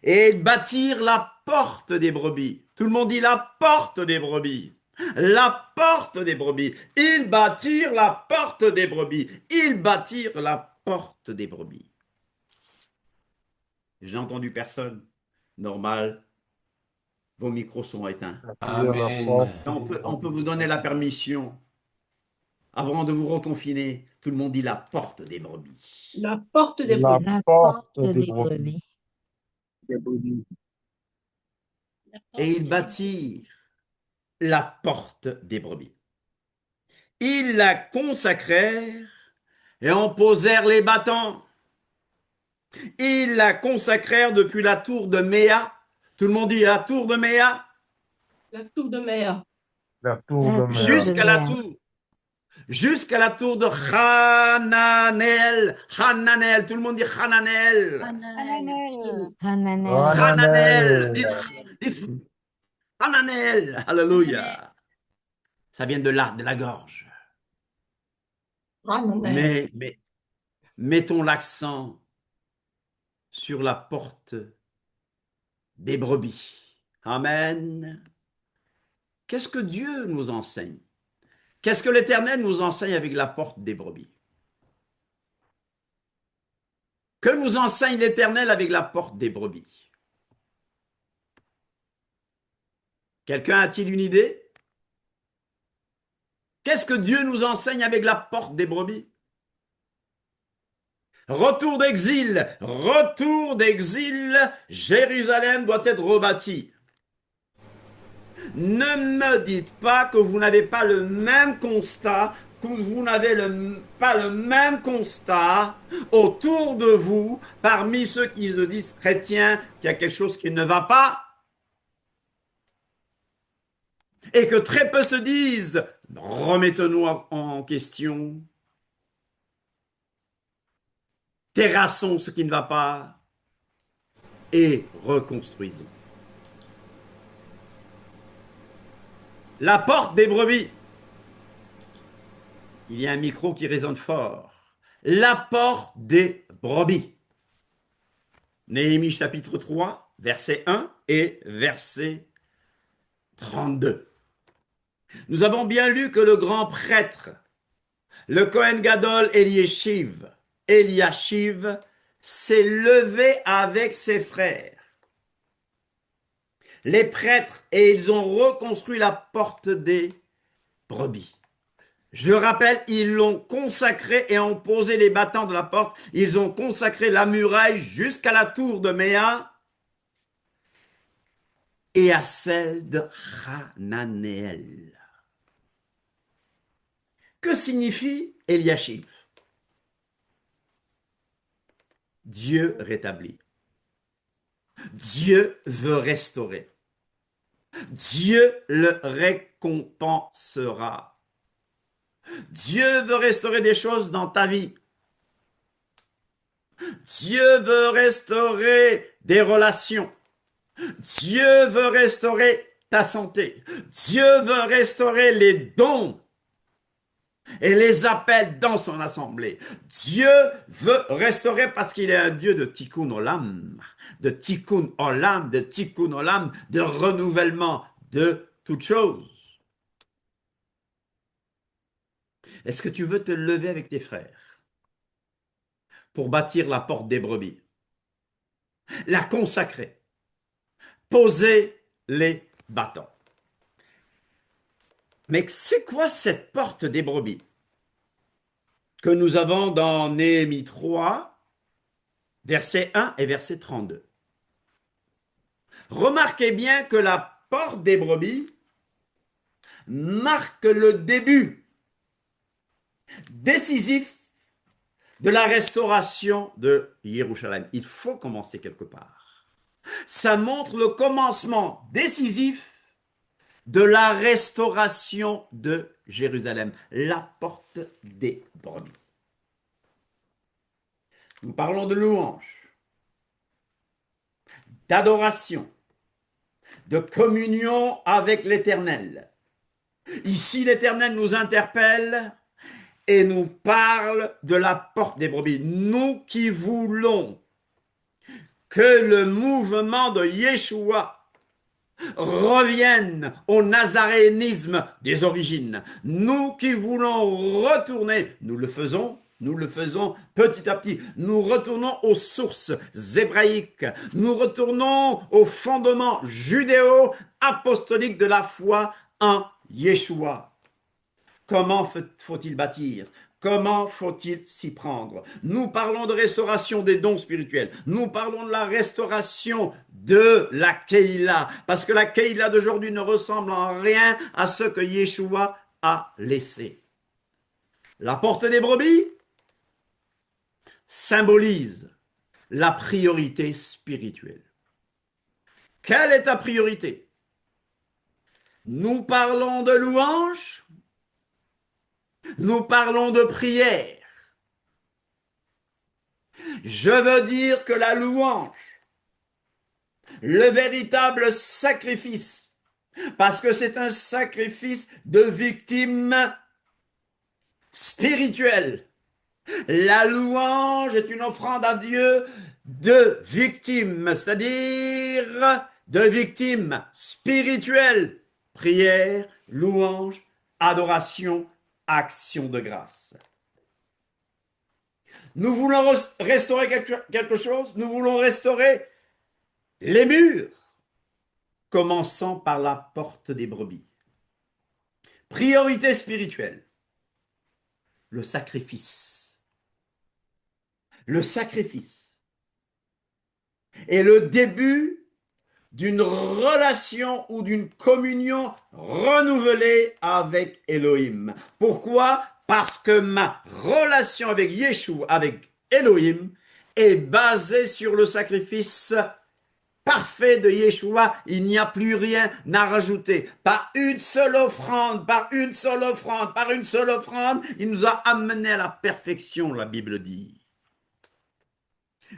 Speaker 2: et ils bâtirent la porte des brebis. Tout le monde dit la porte des brebis. La porte des brebis. Ils bâtirent la porte des brebis. Ils bâtirent la porte des brebis. J'ai entendu personne. Normal. Vos micros sont éteints.
Speaker 4: Amen.
Speaker 2: On peut vous donner la permission. Avant de vous reconfiner, tout le monde dit la porte des brebis.
Speaker 6: La porte des
Speaker 3: La
Speaker 6: brebis.
Speaker 5: La
Speaker 3: porte
Speaker 5: porte
Speaker 3: des
Speaker 5: des
Speaker 3: brebis.
Speaker 5: brebis.
Speaker 2: Et ils bâtirent la porte des brebis. Ils la consacrèrent et en posèrent les battants. Ils la consacrèrent depuis la tour de Méa. Tout le monde dit la tour de Méa.
Speaker 6: La tour de mer.
Speaker 3: La tour de mer.
Speaker 2: Jusqu'à la tour. Jusqu'à la tour de Hananel. Hananel. Tout le monde dit Hananel. Hananel. Dites Hananel. Alléluia. Ça vient de là, de la gorge. Mais mettons l'accent sur la porte des brebis. Amen. Qu'est-ce que Dieu nous enseigne? Qu'est-ce que l'Éternel nous enseigne avec la porte des brebis? Que nous enseigne l'Éternel avec la porte des brebis? Quelqu'un a-t-il une idée? Qu'est-ce que Dieu nous enseigne avec la porte des brebis? Retour d'exil, Jérusalem doit être rebâtie. Ne me dites pas que vous n'avez pas le même constat, que vous n'avez pas le même constat autour de vous, parmi ceux qui se disent chrétiens, qu'il y a quelque chose qui ne va pas. Et que très peu se disent, remettons-nous en question, terrassons ce qui ne va pas et reconstruisons. La porte des brebis. Il y a un micro qui résonne fort. La porte des brebis. Néhémie chapitre 3, verset 1 et verset 32. Nous avons bien lu que le grand prêtre, le Kohen Gadol Eliashiv, s'est levé avec ses frères, les prêtres, et ils ont reconstruit la porte des brebis. Je rappelle, ils l'ont consacrée et ont posé les battants de la porte. Ils ont consacré la muraille jusqu'à la tour de Méa et à celle de Hananeel. Que signifie Eliashiv? Dieu rétablit. Dieu veut restaurer. Dieu le récompensera. Dieu veut restaurer des choses dans ta vie. Dieu veut restaurer des relations. Dieu veut restaurer ta santé. Dieu veut restaurer les dons et les appels dans son assemblée. Dieu veut restaurer parce qu'il est un Dieu de tikkun olam, de tikkun olam, de renouvellement de toutes choses. Est-ce que tu veux te lever avec tes frères pour bâtir la porte des brebis, la consacrer, poser les bâtons? Mais c'est quoi cette porte des brebis que nous avons dans Néhémie 3, verset 1 et verset 32? Remarquez bien que la porte des brebis marque le début décisif de la restauration de Jérusalem. Il faut commencer quelque part. Ça montre le commencement décisif de la restauration de Jérusalem, la porte des brebis. Nous parlons de louange, d'adoration, de communion avec l'Éternel. Ici, l'Éternel nous interpelle et nous parle de la porte des brebis. Nous qui voulons que le mouvement de Yeshua revienne au nazarénisme des origines. Nous qui voulons retourner, nous le faisons petit à petit. Nous retournons aux sources hébraïques. Nous retournons aux fondements judéo-apostoliques de la foi en Yeshua. Comment faut-il bâtir? Comment faut-il s'y prendre? Nous parlons de restauration des dons spirituels. Nous parlons de la restauration de la Keïla, parce que la Keïla d'aujourd'hui ne ressemble en rien à ce que Yeshua a laissé. La porte des brebis symbolise la priorité spirituelle. Quelle est ta priorité? Nous parlons de louange, nous parlons de prière. Je veux dire que la louange, le véritable sacrifice, parce que c'est un sacrifice de victime spirituelle. La louange est une offrande à Dieu de victimes, c'est-à-dire de victimes spirituelles. Prière, louange, adoration, action de grâce. Nous voulons restaurer quelque chose, nous voulons restaurer les murs, commençant par la porte des brebis. Priorité spirituelle, le sacrifice. Le sacrifice est le début d'une relation ou d'une communion renouvelée avec Elohim. Pourquoi? Parce que ma relation avec Yeshua, avec Elohim, est basée sur le sacrifice parfait de Yeshua. Il n'y a plus rien à rajouter. Par une seule offrande, par une seule offrande, par une seule offrande, il nous a amenés à la perfection, la Bible dit.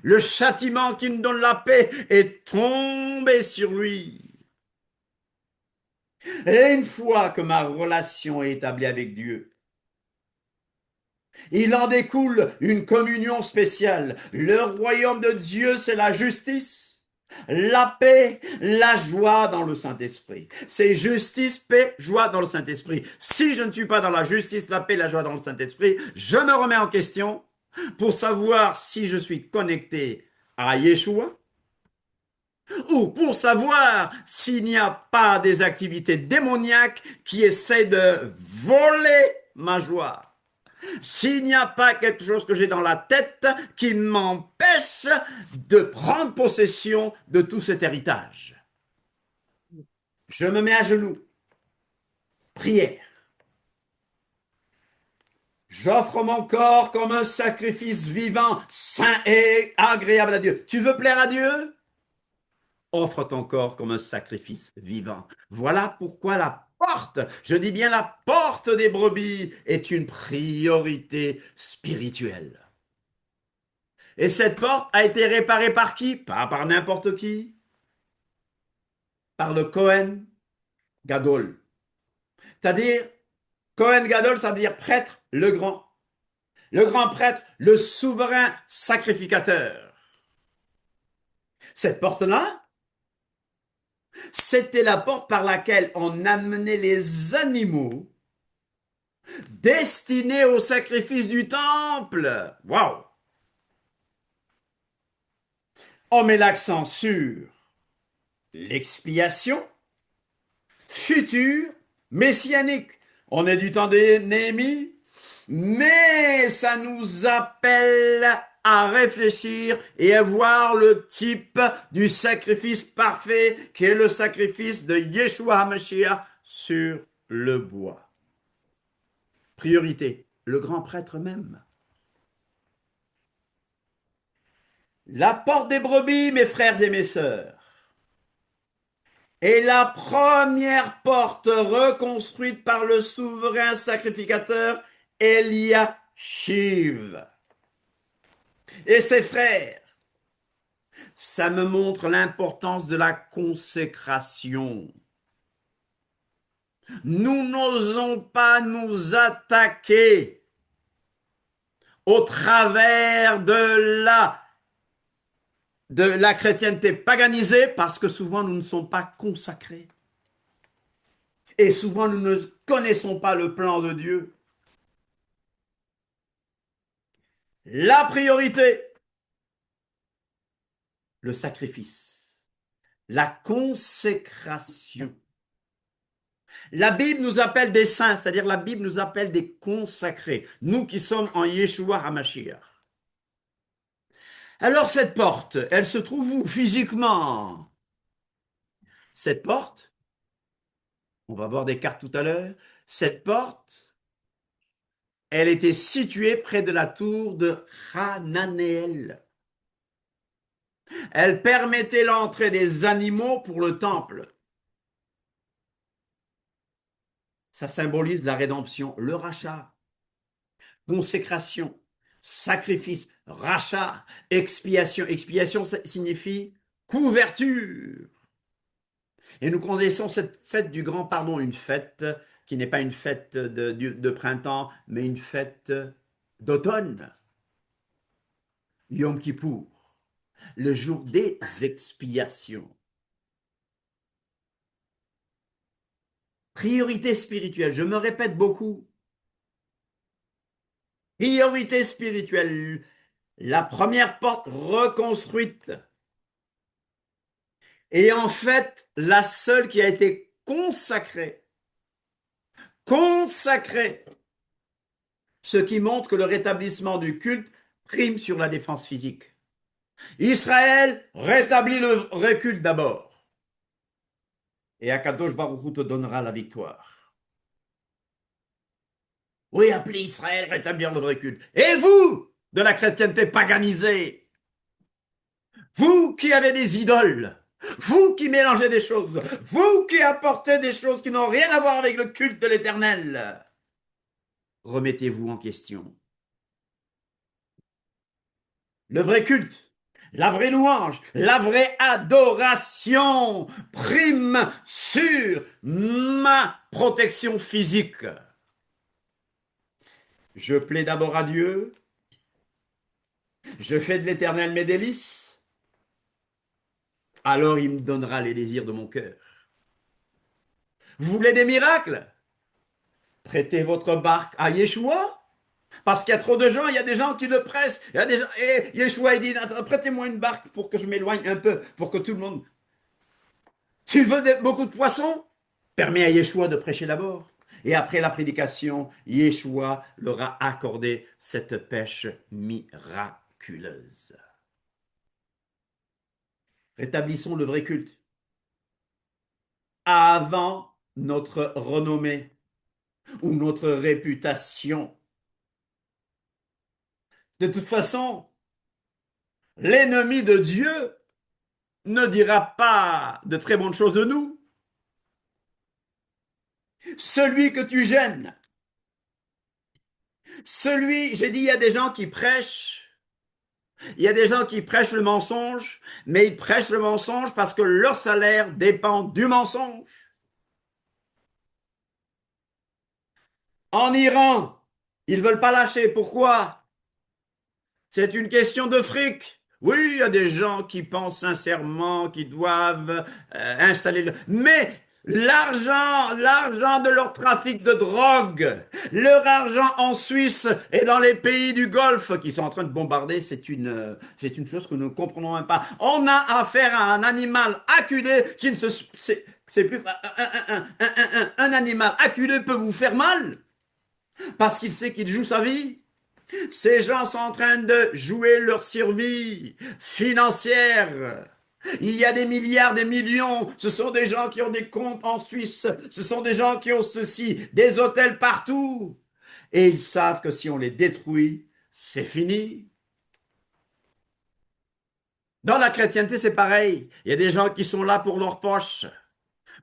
Speaker 2: Le châtiment qui nous donne la paix est tombé sur lui. Et une fois que ma relation est établie avec Dieu, il en découle une communion spéciale. Le royaume de Dieu, c'est la justice, la paix, la joie dans le Saint-Esprit. C'est justice, paix, joie dans le Saint-Esprit. Si je ne suis pas dans la justice, la paix, la joie dans le Saint-Esprit, je me remets en question pour savoir si je suis connecté à Yeshua ou pour savoir s'il n'y a pas des activités démoniaques qui essaient de voler ma joie. S'il n'y a pas quelque chose que j'ai dans la tête qui m'empêche de prendre possession de tout cet héritage. Je me mets à genoux. Prière. J'offre mon corps comme un sacrifice vivant, saint et agréable à Dieu. Tu veux plaire à Dieu? Offre ton corps comme un sacrifice vivant. Voilà pourquoi la porte, je dis bien la porte des brebis, est une priorité spirituelle. Et cette porte a été réparée par qui? Pas par n'importe qui. Par le Kohen Gadol. C'est-à-dire, Kohen Gadol, ça veut dire prêtre, le grand. Le grand prêtre, le souverain sacrificateur. Cette porte-là, c'était la porte par laquelle on amenait les animaux destinés au sacrifice du temple. Waouh! On met l'accent sur l'expiation future messianique. On est du temps de Néhémie, mais ça nous appelle à réfléchir et à voir le type du sacrifice parfait qui est le sacrifice de Yeshua HaMashiach sur le bois. Priorité, le grand prêtre même. La porte des brebis, mes frères et mes sœurs, est la première porte reconstruite par le souverain sacrificateur Eliashiv et ses frères. Ça me montre l'importance de la consécration. Nous n'osons pas nous attaquer au travers de la chrétienté paganisée parce que souvent nous ne sommes pas consacrés. Et souvent nous ne connaissons pas le plan de Dieu. La priorité, le sacrifice, la consécration. La Bible nous appelle des saints, c'est-à-dire la Bible nous appelle des consacrés, nous qui sommes en Yeshua HaMashiach. Alors cette porte, elle se trouve où physiquement? Cette porte, on va voir des cartes tout à l'heure, cette porte, elle était située près de la tour de Hananéel. Elle permettait l'entrée des animaux pour le temple. Ça symbolise la rédemption, le rachat, consécration, sacrifice, rachat, expiation. Expiation ça signifie couverture. Et nous connaissons cette fête du grand pardon, une fête qui n'est pas une fête de printemps, mais une fête d'automne. Yom Kippour, le jour des expiations. Priorité spirituelle, je me répète beaucoup. Priorité spirituelle, la première porte reconstruite. Et en fait, la seule qui a été consacrée. Consacrée. Ce qui montre que le rétablissement du culte prime sur la défense physique. Israël rétablit le vrai culte d'abord. Et Akadosh Baruch Hu te donnera la victoire. Oui, appelez Israël rétablir le vrai culte. Et vous, de la chrétienté paganisée, vous qui avez des idoles, vous qui mélangez des choses, vous qui apportez des choses qui n'ont rien à voir avec le culte de l'Éternel, remettez-vous en question. Le vrai culte, la vraie louange, la vraie adoration prime sur ma protection physique. Je plais d'abord à Dieu, je fais de l'Éternel mes délices, alors il me donnera les désirs de mon cœur. Vous voulez des miracles? Prêtez votre barque à Yeshua, parce qu'il y a trop de gens, il y a des gens qui le pressent. Il y a des gens, et Yeshua il dit, prêtez-moi une barque pour que je m'éloigne un peu, pour que tout le monde... Tu veux beaucoup de poissons? Permets à Yeshua de prêcher d'abord. Et après la prédication, Yeshua leur a accordé cette pêche miraculeuse. Rétablissons le vrai culte. Avant notre renommée ou notre réputation. De toute façon, l'ennemi de Dieu ne dira pas de très bonnes choses de nous. Celui que tu gênes, j'ai dit, il y a des gens qui prêchent, il y a des gens qui prêchent le mensonge, mais ils prêchent le mensonge parce que leur salaire dépend du mensonge. En Iran, ils ne veulent pas lâcher. Pourquoi? C'est une question de fric. Oui, il y a des gens qui pensent sincèrement qu'ils doivent installer le... Mais l'argent de leur trafic de drogue, leur argent en Suisse et dans les pays du Golfe qui sont en train de bombarder, c'est une chose que nous ne comprenons même pas. On a affaire à un animal acculé qui ne se... C'est plus... Un animal acculé peut vous faire mal parce qu'il sait qu'il joue sa vie. Ces gens sont en train de jouer leur survie financière. Il y a des milliards, des millions. Ce sont des gens qui ont des comptes en Suisse. Ce sont des gens qui ont ceci, des hôtels partout. Et ils savent que si on les détruit, c'est fini. Dans la chrétienté, c'est pareil. Il y a des gens qui sont là pour leur poche,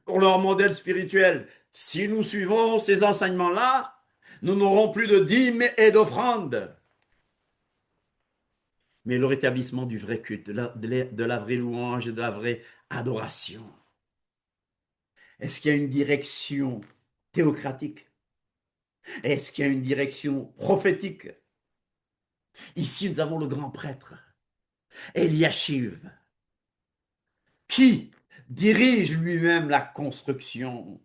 Speaker 2: pour leur modèle spirituel. Si nous suivons ces enseignements-là, nous n'aurons plus de dîmes et d'offrandes. Mais le rétablissement du vrai culte, de la vraie louange et de la vraie adoration. Est-ce qu'il y a une direction théocratique? Est-ce qu'il y a une direction prophétique? Ici, nous avons le grand prêtre, Eliashiv, qui dirige lui-même la construction.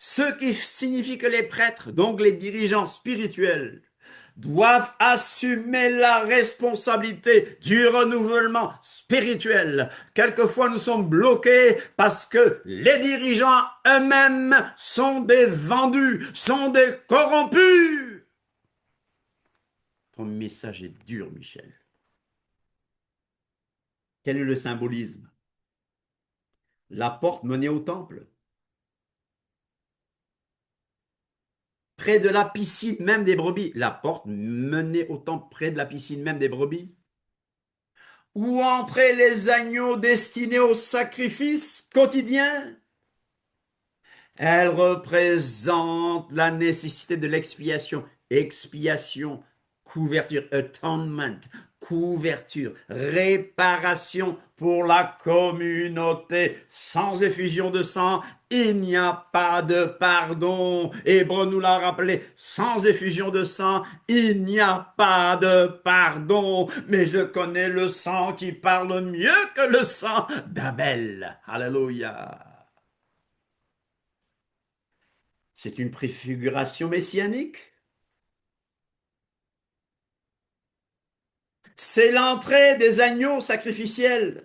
Speaker 2: Ce qui signifie que les prêtres, donc les dirigeants spirituels, doivent assumer la responsabilité du renouvellement spirituel. Quelquefois, nous sommes bloqués parce que les dirigeants eux-mêmes sont des vendus, sont des corrompus. Ton message est dur, Michel. Quel est le symbolisme? La porte menait au temple. Près de la piscine même des brebis. La porte menait au temple près de la piscine même des brebis. Où entraient les agneaux destinés au sacrifice quotidien. Elle représente la nécessité de l'expiation. Expiation, couverture, atonement, couverture, réparation pour la communauté. Sans effusion de sang, il n'y a pas de pardon. Hébreu nous l'a rappelé, sans effusion de sang, il n'y a pas de pardon. Mais je connais le sang qui parle mieux que le sang d'Abel. Alléluia. C'est une préfiguration messianique. C'est l'entrée des agneaux sacrificiels.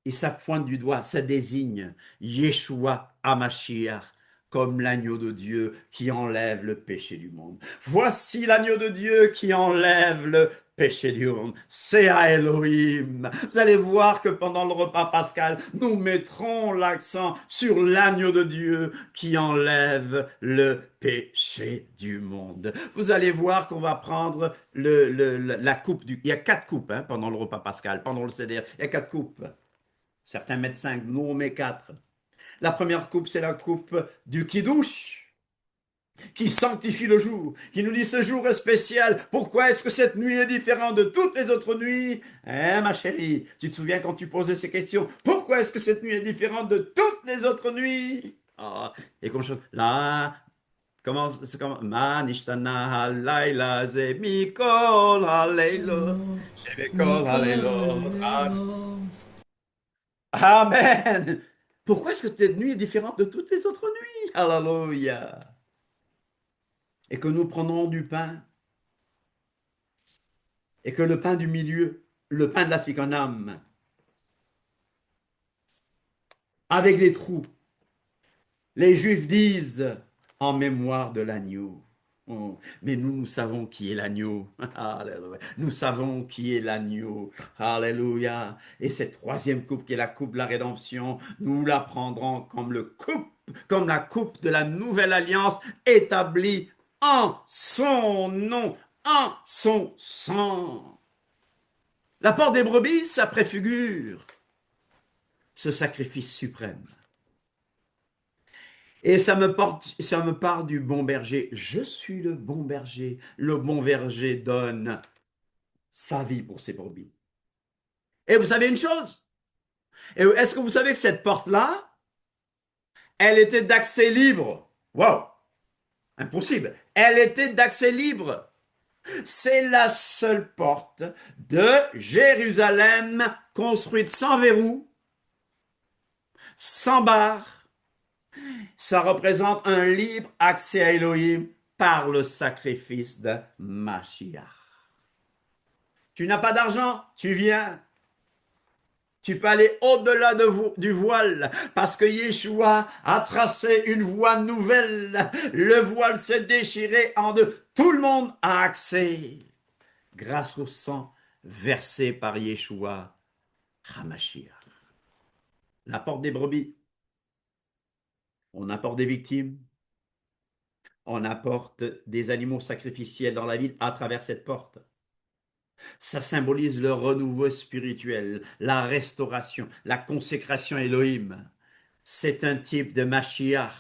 Speaker 2: Et ça pointe du doigt, ça désigne Yeshua HaMashiach comme l'agneau de Dieu qui enlève le péché du monde. Voici l'agneau de Dieu qui enlève le péché du monde. C'est à Elohim. Vous allez voir que pendant le repas pascal, nous mettrons l'accent sur l'agneau de Dieu qui enlève le péché du monde. Vous allez voir qu'on va prendre la coupe du... Il y a 4 coupes pendant le repas pascal, pendant le CDR. Il y a 4 coupes. Certains mettent 5, nous on met 4. La première coupe, c'est la coupe du Kiddush, qui sanctifie le jour, qui nous dit ce jour est spécial. Pourquoi est-ce que cette nuit est différente de toutes les autres nuits? Ma chérie, tu te souviens quand tu posais ces questions? Pourquoi est-ce que cette nuit est différente de toutes les autres nuits? Et comme chose, là, comment, Ma nishtana halayla ze mikol halaylo, shemikol halaylo. Amen. Pourquoi est-ce que cette nuit est différente de toutes les autres nuits? Alléluia. Et que nous prenons du pain. Et que le pain du milieu, le pain de la ficonam, avec les trous, les Juifs disent en mémoire de l'agneau. Oh, mais nous savons qui est l'agneau. Alléluia. Nous savons qui est l'agneau. Alléluia. Et cette troisième coupe qui est la coupe de la rédemption, nous la prendrons comme la coupe de la nouvelle alliance établie en son nom, en son sang. La porte des brebis, ça préfigure ce sacrifice suprême. Et ça me parle du bon berger. Je suis le bon berger. Le bon berger donne sa vie pour ses brebis. Et vous savez une chose? Est-ce que vous savez que cette porte-là, elle était d'accès libre? Wow! Impossible. Elle était d'accès libre. C'est la seule porte de Jérusalem construite sans verrou, sans barre. Ça représente un libre accès à Elohim par le sacrifice de Mashiach. Tu n'as pas d'argent, tu viens. Tu peux aller au-delà du voile parce que Yeshua a tracé une voie nouvelle. Le voile s'est déchiré en deux. Tout le monde a accès grâce au sang versé par Yeshua HaMashiach. La porte des brebis. On apporte des victimes. On apporte des animaux sacrificiels dans la ville à travers cette porte. Ça symbolise le renouveau spirituel, la restauration, la consécration Elohim. C'est un type de Mashiach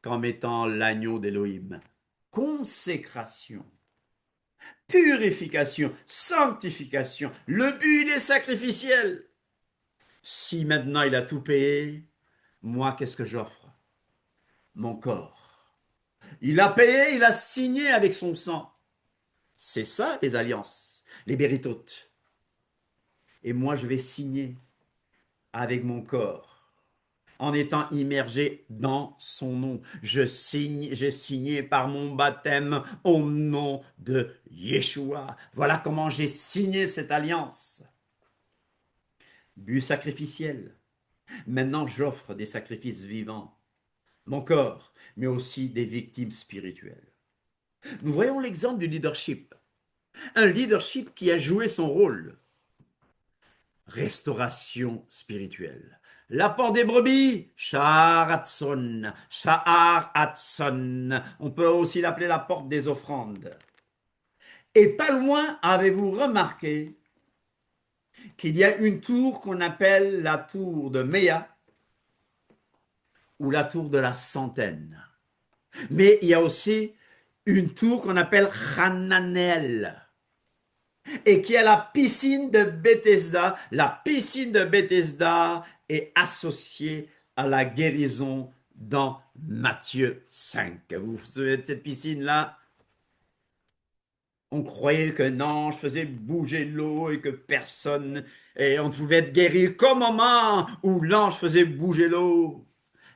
Speaker 2: comme étant l'agneau d'Elohim. Consécration, purification, sanctification. Le but est sacrificiel. Si maintenant il a tout payé, moi qu'est-ce que j'offre? Mon corps. Il a payé, il a signé avec son sang. C'est ça les alliances, les béritotes. Et moi je vais signer avec mon corps, en étant immergé dans son nom. J'ai signé par mon baptême au nom de Yeshua. Voilà comment j'ai signé cette alliance. But sacrificiel. Maintenant, j'offre des sacrifices vivants, mon corps, mais aussi des victimes spirituelles. Nous voyons l'exemple du leadership. Un leadership qui a joué son rôle. restauration spirituelle. La porte des brebis, Sha'aratson, Sha'aratson. On peut aussi l'appeler la porte des offrandes. Et pas loin, avez-vous remarqué qu'il y a une tour qu'on appelle la tour de Méa ou la tour de la centaine. Mais il y a aussi une tour qu'on appelle Hananel et qui est la piscine de Bethesda. La piscine de Bethesda est associée à la guérison dans Matthieu 5. Vous vous souvenez de cette piscine-là? On croyait qu'un ange faisait bouger l'eau et que personne, et on pouvait être guéri qu'au moment où l'ange faisait bouger l'eau.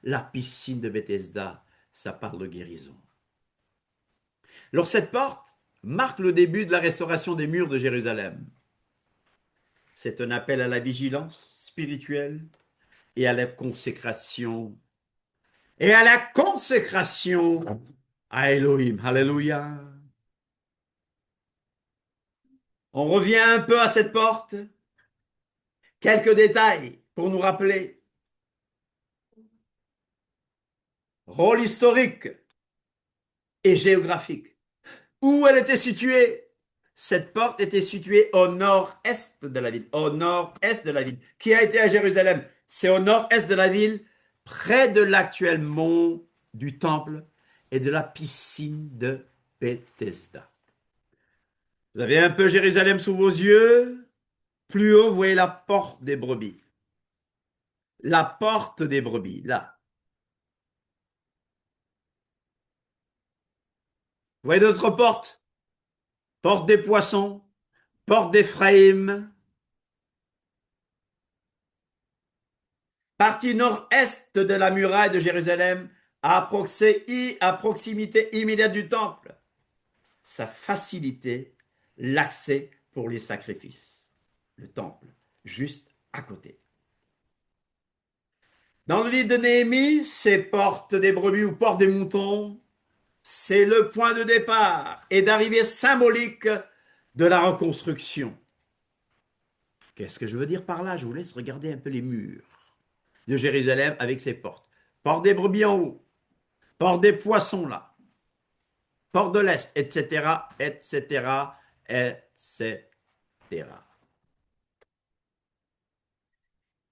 Speaker 2: La piscine de Bethesda, ça parle de guérison. Alors cette porte marque le début de la restauration des murs de Jérusalem. C'est un appel à la vigilance spirituelle et à la consécration. Et à la consécration à Elohim. Alléluia. On revient un peu à cette porte. Quelques détails pour nous rappeler. Rôle historique et géographique. Où elle était située? Cette porte était située au nord-est de la ville. Au nord-est de la ville. Qui a été à Jérusalem? C'est au nord-est de la ville, près de l'actuel mont du temple et de la piscine de Bethesda. Vous avez un peu Jérusalem sous vos yeux. Plus haut, vous voyez la porte des brebis. La porte des brebis, là. Vous voyez d'autres portes? Porte des poissons, porte d'Éphraïm. Partie nord-est de la muraille de Jérusalem, à proximité immédiate du temple. Ça facilitait l'accès pour les sacrifices. Le temple, juste à côté. Dans le livre de Néhémie, ces portes des brebis ou portes des moutons, c'est le point de départ et d'arrivée symbolique de la reconstruction. Qu'est-ce que je veux dire par là? Je vous laisse regarder un peu les murs de Jérusalem avec ses portes. Porte des brebis en haut, porte des poissons là, porte de l'Est, etc., etc., etc.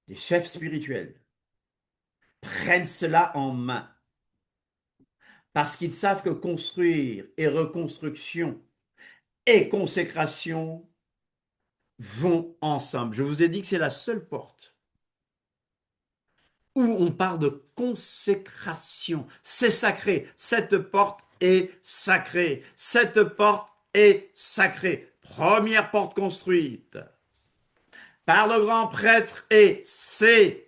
Speaker 2: Les chefs spirituels prennent cela en main parce qu'ils savent que construire et reconstruction et consécration vont ensemble. Je vous ai dit que c'est la seule porte où on parle de consécration. C'est sacré. Cette porte est sacrée. Cette porte est sacrée. Première porte construite par le grand prêtre et ses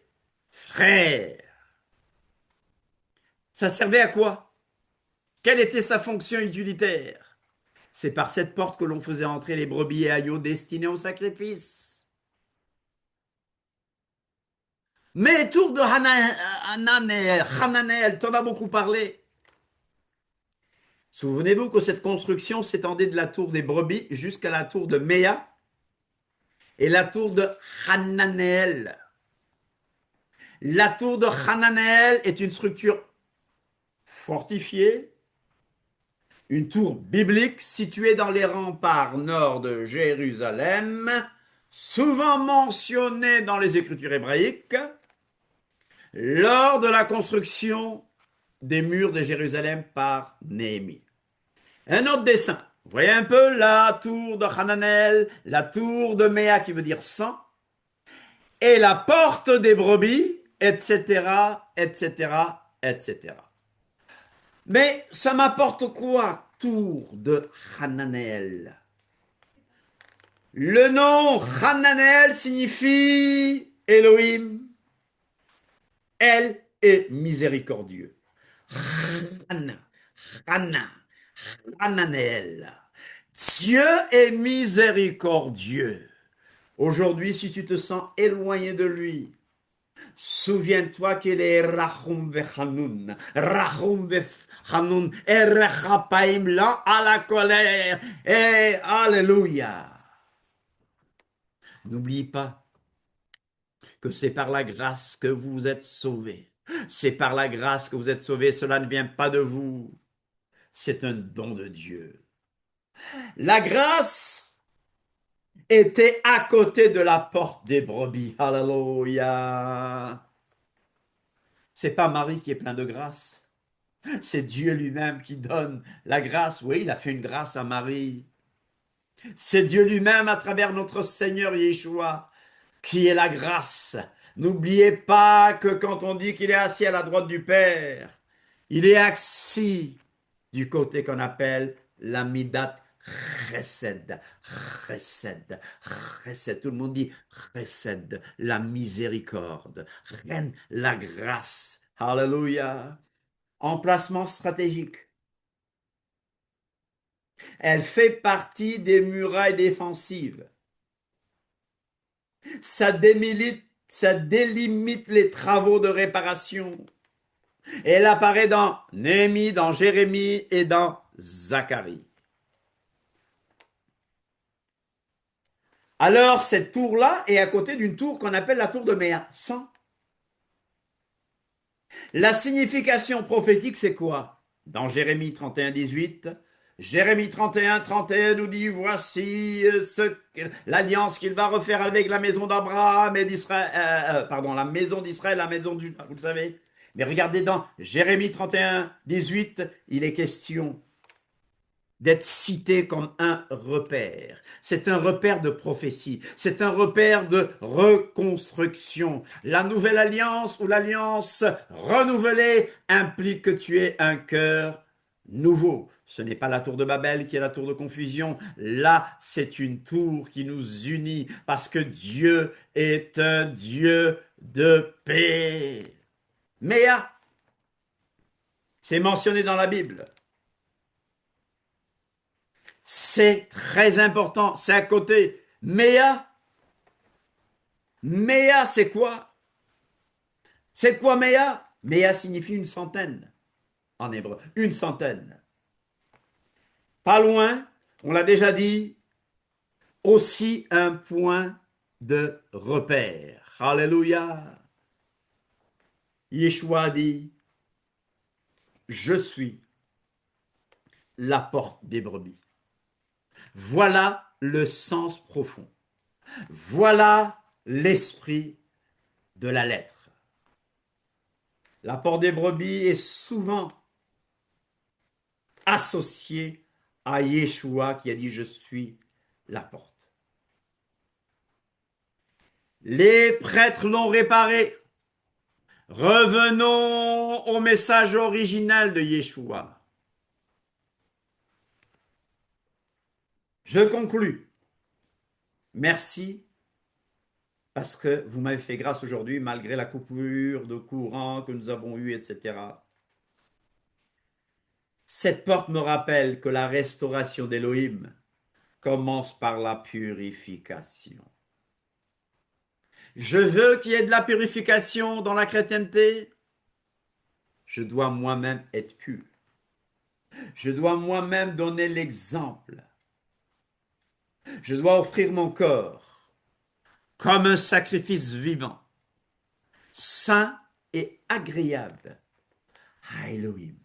Speaker 2: frères. Ça servait à quoi? Quelle était sa fonction utilitaire? C'est par cette porte que l'on faisait entrer les brebis et agneaux destinés au sacrifice. Mais tour de Hananel, t'en as beaucoup parlé. Souvenez-vous que cette construction s'étendait de la tour des brebis jusqu'à la tour de Méa et la tour de Hananel. La tour de Hananel est une structure fortifiée, une tour biblique située dans les remparts nord de Jérusalem, souvent mentionnée dans les Écritures hébraïques, lors de la construction des murs de Jérusalem par Néhémie. Un autre dessin. Vous voyez un peu la tour de Hananel, la tour de Méa qui veut dire 100, et la porte des brebis, etc., etc., etc. Mais ça m'apporte quoi, tour de Hananel? Le nom Hananel signifie Elohim. Elle est miséricordieux. Hananel. Dieu est miséricordieux. Aujourd'hui, si tu te sens éloigné de lui, souviens-toi qu'il est Rachum vechanun. Rachum vechanun. Et rechapaim lent à la colère. Et alléluia. N'oublie pas que c'est par la grâce que vous êtes sauvés. C'est par la grâce que vous êtes sauvés. Cela ne vient pas de vous. C'est un don de Dieu. La grâce était à côté de la porte des brebis. Alléluia. C'est pas Marie qui est plein de grâce. C'est Dieu lui-même qui donne la grâce. Oui, il a fait une grâce à Marie. C'est Dieu lui-même à travers notre Seigneur Yeshua qui est la grâce. N'oubliez pas que quand on dit qu'il est assis à la droite du Père, il est assis du côté qu'on appelle la Midat Chesed. Chesed. Chesed. Tout le monde dit Chesed, la miséricorde. Ren, la grâce. Alléluia. Emplacement stratégique. Elle fait partie des murailles défensives. Ça délimite les travaux de réparation. Elle apparaît dans Néhémie, dans Jérémie et dans Zacharie. Alors, cette tour-là est à côté d'une tour qu'on appelle la tour de Méa, 100. La signification prophétique, c'est quoi? Dans Jérémie 31, 18, Jérémie 31, 31 nous dit, voici l'alliance qu'il va refaire avec la maison d'Abraham et d'Israël, la maison d'Israël, la maison du, vous le savez. Mais regardez dans Jérémie 31, 18, il est question d'être cité comme un repère. C'est un repère de prophétie. C'est un repère de reconstruction. La nouvelle alliance ou l'alliance renouvelée implique que tu aies un cœur nouveau. Ce n'est pas la tour de Babel qui est la tour de confusion. Là, c'est une tour qui nous unit parce que Dieu est un Dieu de paix. Méa, c'est mentionné dans la Bible. C'est très important, c'est à côté. Méa, Méa, c'est quoi? C'est quoi Méa? Méa signifie une centaine en hébreu, une centaine. Pas loin, on l'a déjà dit, aussi un point de repère. Alléluia. Yeshua dit, je suis la porte des brebis. Voilà le sens profond. Voilà l'esprit de la lettre. La porte des brebis est souvent associée à Yeshua qui a dit « Je suis la porte ». Les prêtres l'ont réparé. Revenons au message original de Yeshua. Je conclus. Merci parce que vous m'avez fait grâce aujourd'hui malgré la coupure de courant que nous avons eue, etc. Cette porte me rappelle que la restauration d'Élohim commence par la purification. Je veux qu'il y ait de la purification dans la chrétienté. Je dois moi-même être pur. Je dois moi-même donner l'exemple. Je dois offrir mon corps comme un sacrifice vivant, saint et agréable à Elohim.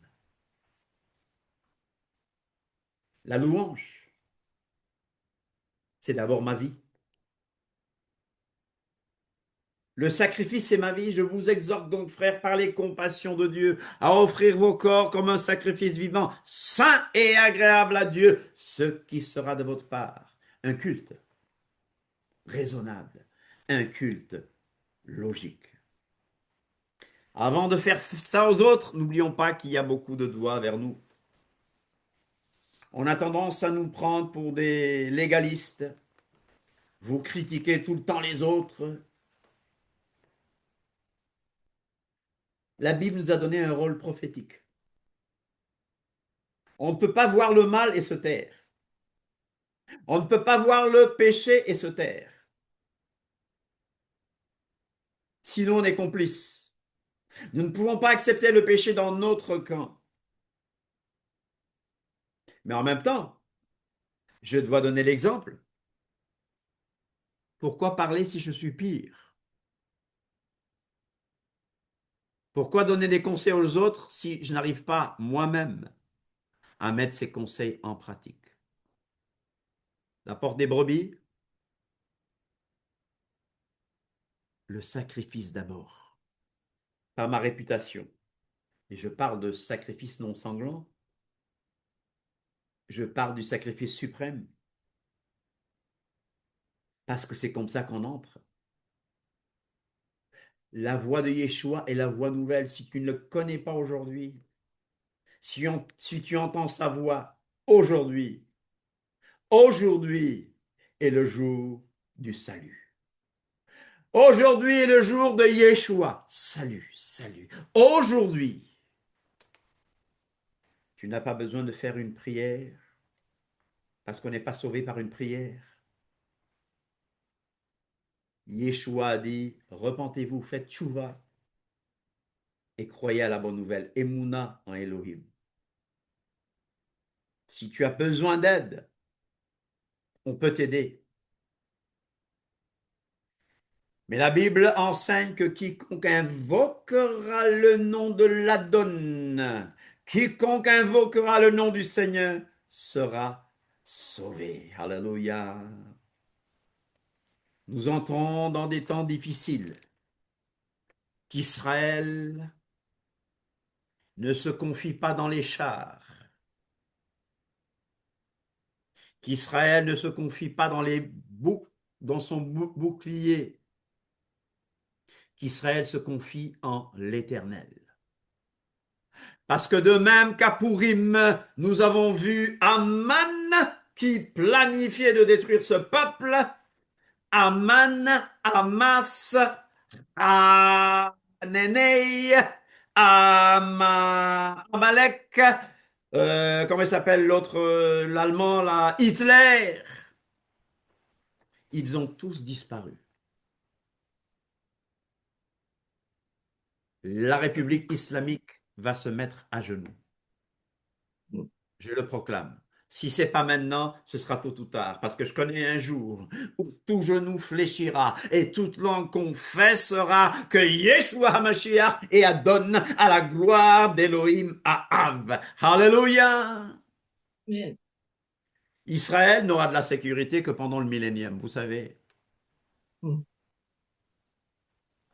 Speaker 2: La louange, c'est d'abord ma vie. Le sacrifice, c'est ma vie. Je vous exhorte donc, frères, par les compassions de Dieu, à offrir vos corps comme un sacrifice vivant, saint et agréable à Dieu, ce qui sera de votre part un culte raisonnable, un culte logique. Avant de faire ça aux autres, n'oublions pas qu'il y a beaucoup de doigts vers nous. On a tendance à nous prendre pour des légalistes. Vous critiquez tout le temps les autres. La Bible nous a donné un rôle prophétique. On ne peut pas voir le mal et se taire. On ne peut pas voir le péché et se taire. Sinon, on est complice. Nous ne pouvons pas accepter le péché dans notre camp. Mais en même temps, je dois donner l'exemple. Pourquoi parler si je suis pire? Pourquoi donner des conseils aux autres si je n'arrive pas moi-même à mettre ces conseils en pratique? La porte des brebis, le sacrifice d'abord, pas ma réputation. Et je parle de sacrifice non sanglant. Je parle du sacrifice suprême. Parce que c'est comme ça qu'on entre. La voix de Yeshua est la voix nouvelle. Si tu ne le connais pas aujourd'hui, si tu entends sa voix aujourd'hui, aujourd'hui est le jour du salut. Aujourd'hui est le jour de Yeshua. Salut, salut. Aujourd'hui, tu n'as pas besoin de faire une prière parce qu'on n'est pas sauvé par une prière. Yeshua a dit, repentez-vous, faites tchouva et croyez à la bonne nouvelle. Emouna en Elohim. Si tu as besoin d'aide, on peut t'aider. Mais la Bible enseigne que quiconque invoquera le nom de l'Adon, quiconque invoquera le nom du Seigneur sera sauvé. Alléluia. Nous entrons dans des temps difficiles. Qu'Israël ne se confie pas dans les chars. Qu'Israël ne se confie pas dans son bouclier. Qu'Israël se confie en l'Éternel. Parce que de même qu'à Pourim, nous avons vu Aman qui planifiait de détruire ce peuple, Aman, Hamas, Anenei, Amalek, comment il s'appelle l'autre, l'allemand là, Hitler. Ils ont tous disparu. La République islamique va se mettre à genoux. Je le proclame. Si ce n'est pas maintenant, ce sera tôt ou tard, parce que je connais un jour où tout genou fléchira et toute langue confessera que Yeshua HaMashiach est Adon à la gloire d'Elohim Ha'av. Alléluia!
Speaker 6: Amen.
Speaker 2: Israël n'aura de la sécurité que pendant le millénium, vous savez.
Speaker 6: Mm.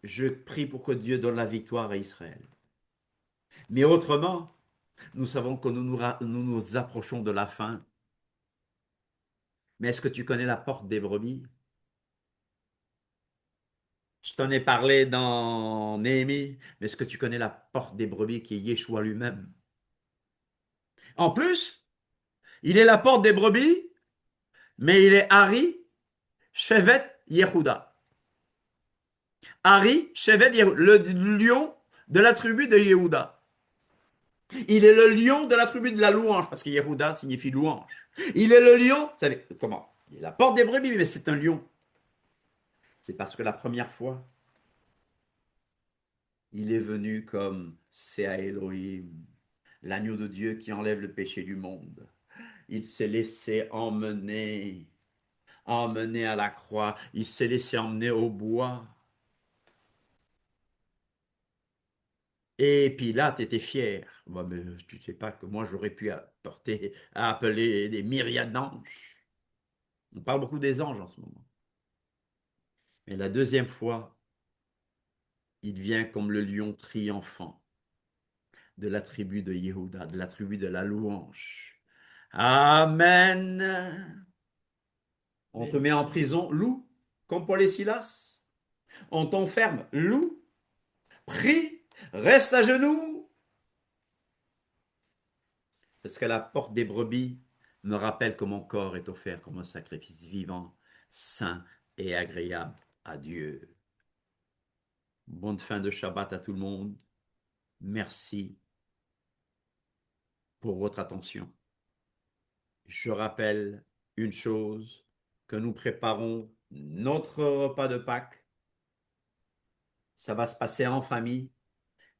Speaker 2: Je prie pour que Dieu donne la victoire à Israël. Mais autrement, nous savons que nous approchons de la fin. Mais est-ce que tu connais la porte des brebis? Je t'en ai parlé dans Néhémie, mais est-ce que tu connais la porte des brebis qui est Yeshua lui-même? En plus, il est la porte des brebis, mais il est Hari, Shevet, Yehuda. Hari, Shevet, Yehuda, le lion de la tribu de Yehuda. Il est le lion de la tribu de la louange, parce que Yehuda signifie louange. Il est le lion, vous savez comment? Il est la porte des brebis, mais c'est un lion. C'est parce que la première fois, il est venu comme Sea Elohim, l'agneau de Dieu qui enlève le péché du monde. Il s'est laissé emmener à la croix. Il s'est laissé emmener au bois. Et Pilate était fier. Bah, mais tu ne sais pas que moi j'aurais pu appeler des myriades d'anges. On parle beaucoup des anges en ce moment. Mais la deuxième fois, il vient comme le lion triomphant de la tribu de Yehuda, de la tribu de la louange. Amen. On te met en prison, loue, comme Paul et Silas. On t'enferme, loue, prie, reste à genoux. Parce que la porte des brebis me rappelle que mon corps est offert comme un sacrifice vivant, saint et agréable à Dieu. Bonne fin de Shabbat à tout le monde. Merci pour votre attention. Je rappelle une chose, que nous préparons notre repas de Pâques. Ça va se passer en famille,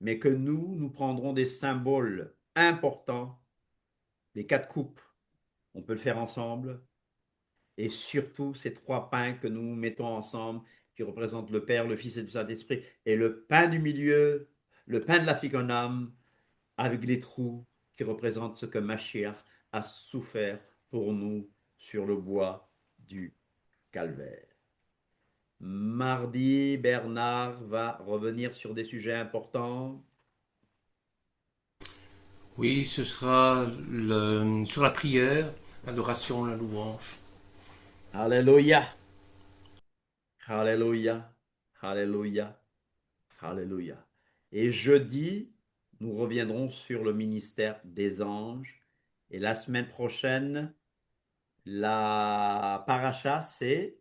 Speaker 2: mais que nous prendrons des symboles importants. Les 4 coupes, on peut le faire ensemble. Et surtout, ces 3 pains que nous mettons ensemble, qui représentent le Père, le Fils et le Saint-Esprit, et le pain du milieu, le pain de la ficoname avec les trous qui représentent ce que Mashiach a souffert pour nous sur le bois du calvaire. Mardi, Bernard va revenir sur des sujets importants.
Speaker 4: Oui, ce sera sur la prière, l'adoration, la louange.
Speaker 2: Alléluia. Alléluia. Alléluia. Alléluia. Et jeudi, nous reviendrons sur le ministère des anges. Et la semaine prochaine, la paracha, c'est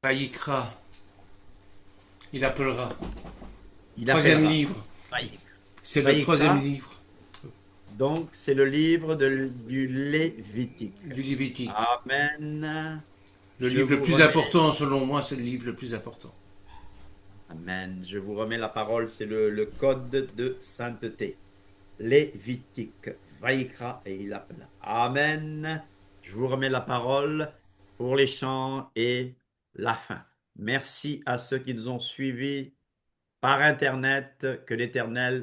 Speaker 4: Vaïkra, il appellera.
Speaker 2: il
Speaker 4: Troisième
Speaker 2: appellera.
Speaker 4: livre.
Speaker 2: Vaïkra.
Speaker 4: C'est le
Speaker 2: Vaïkra.
Speaker 4: troisième livre
Speaker 2: Donc, c'est le livre du Lévitique.
Speaker 4: du Lévitique.
Speaker 2: Amen.
Speaker 4: Le
Speaker 2: Je
Speaker 4: livre le
Speaker 2: vous
Speaker 4: plus
Speaker 2: remets-
Speaker 4: important, selon moi, c'est le livre le plus important.
Speaker 2: Amen. Je vous remets la parole, c'est le code de sainteté. Lévitique, Vaïkra et il appela. Amen. Je vous remets la parole pour les chants et la fin. Merci à ceux qui nous ont suivis par Internet. Que l'Éternel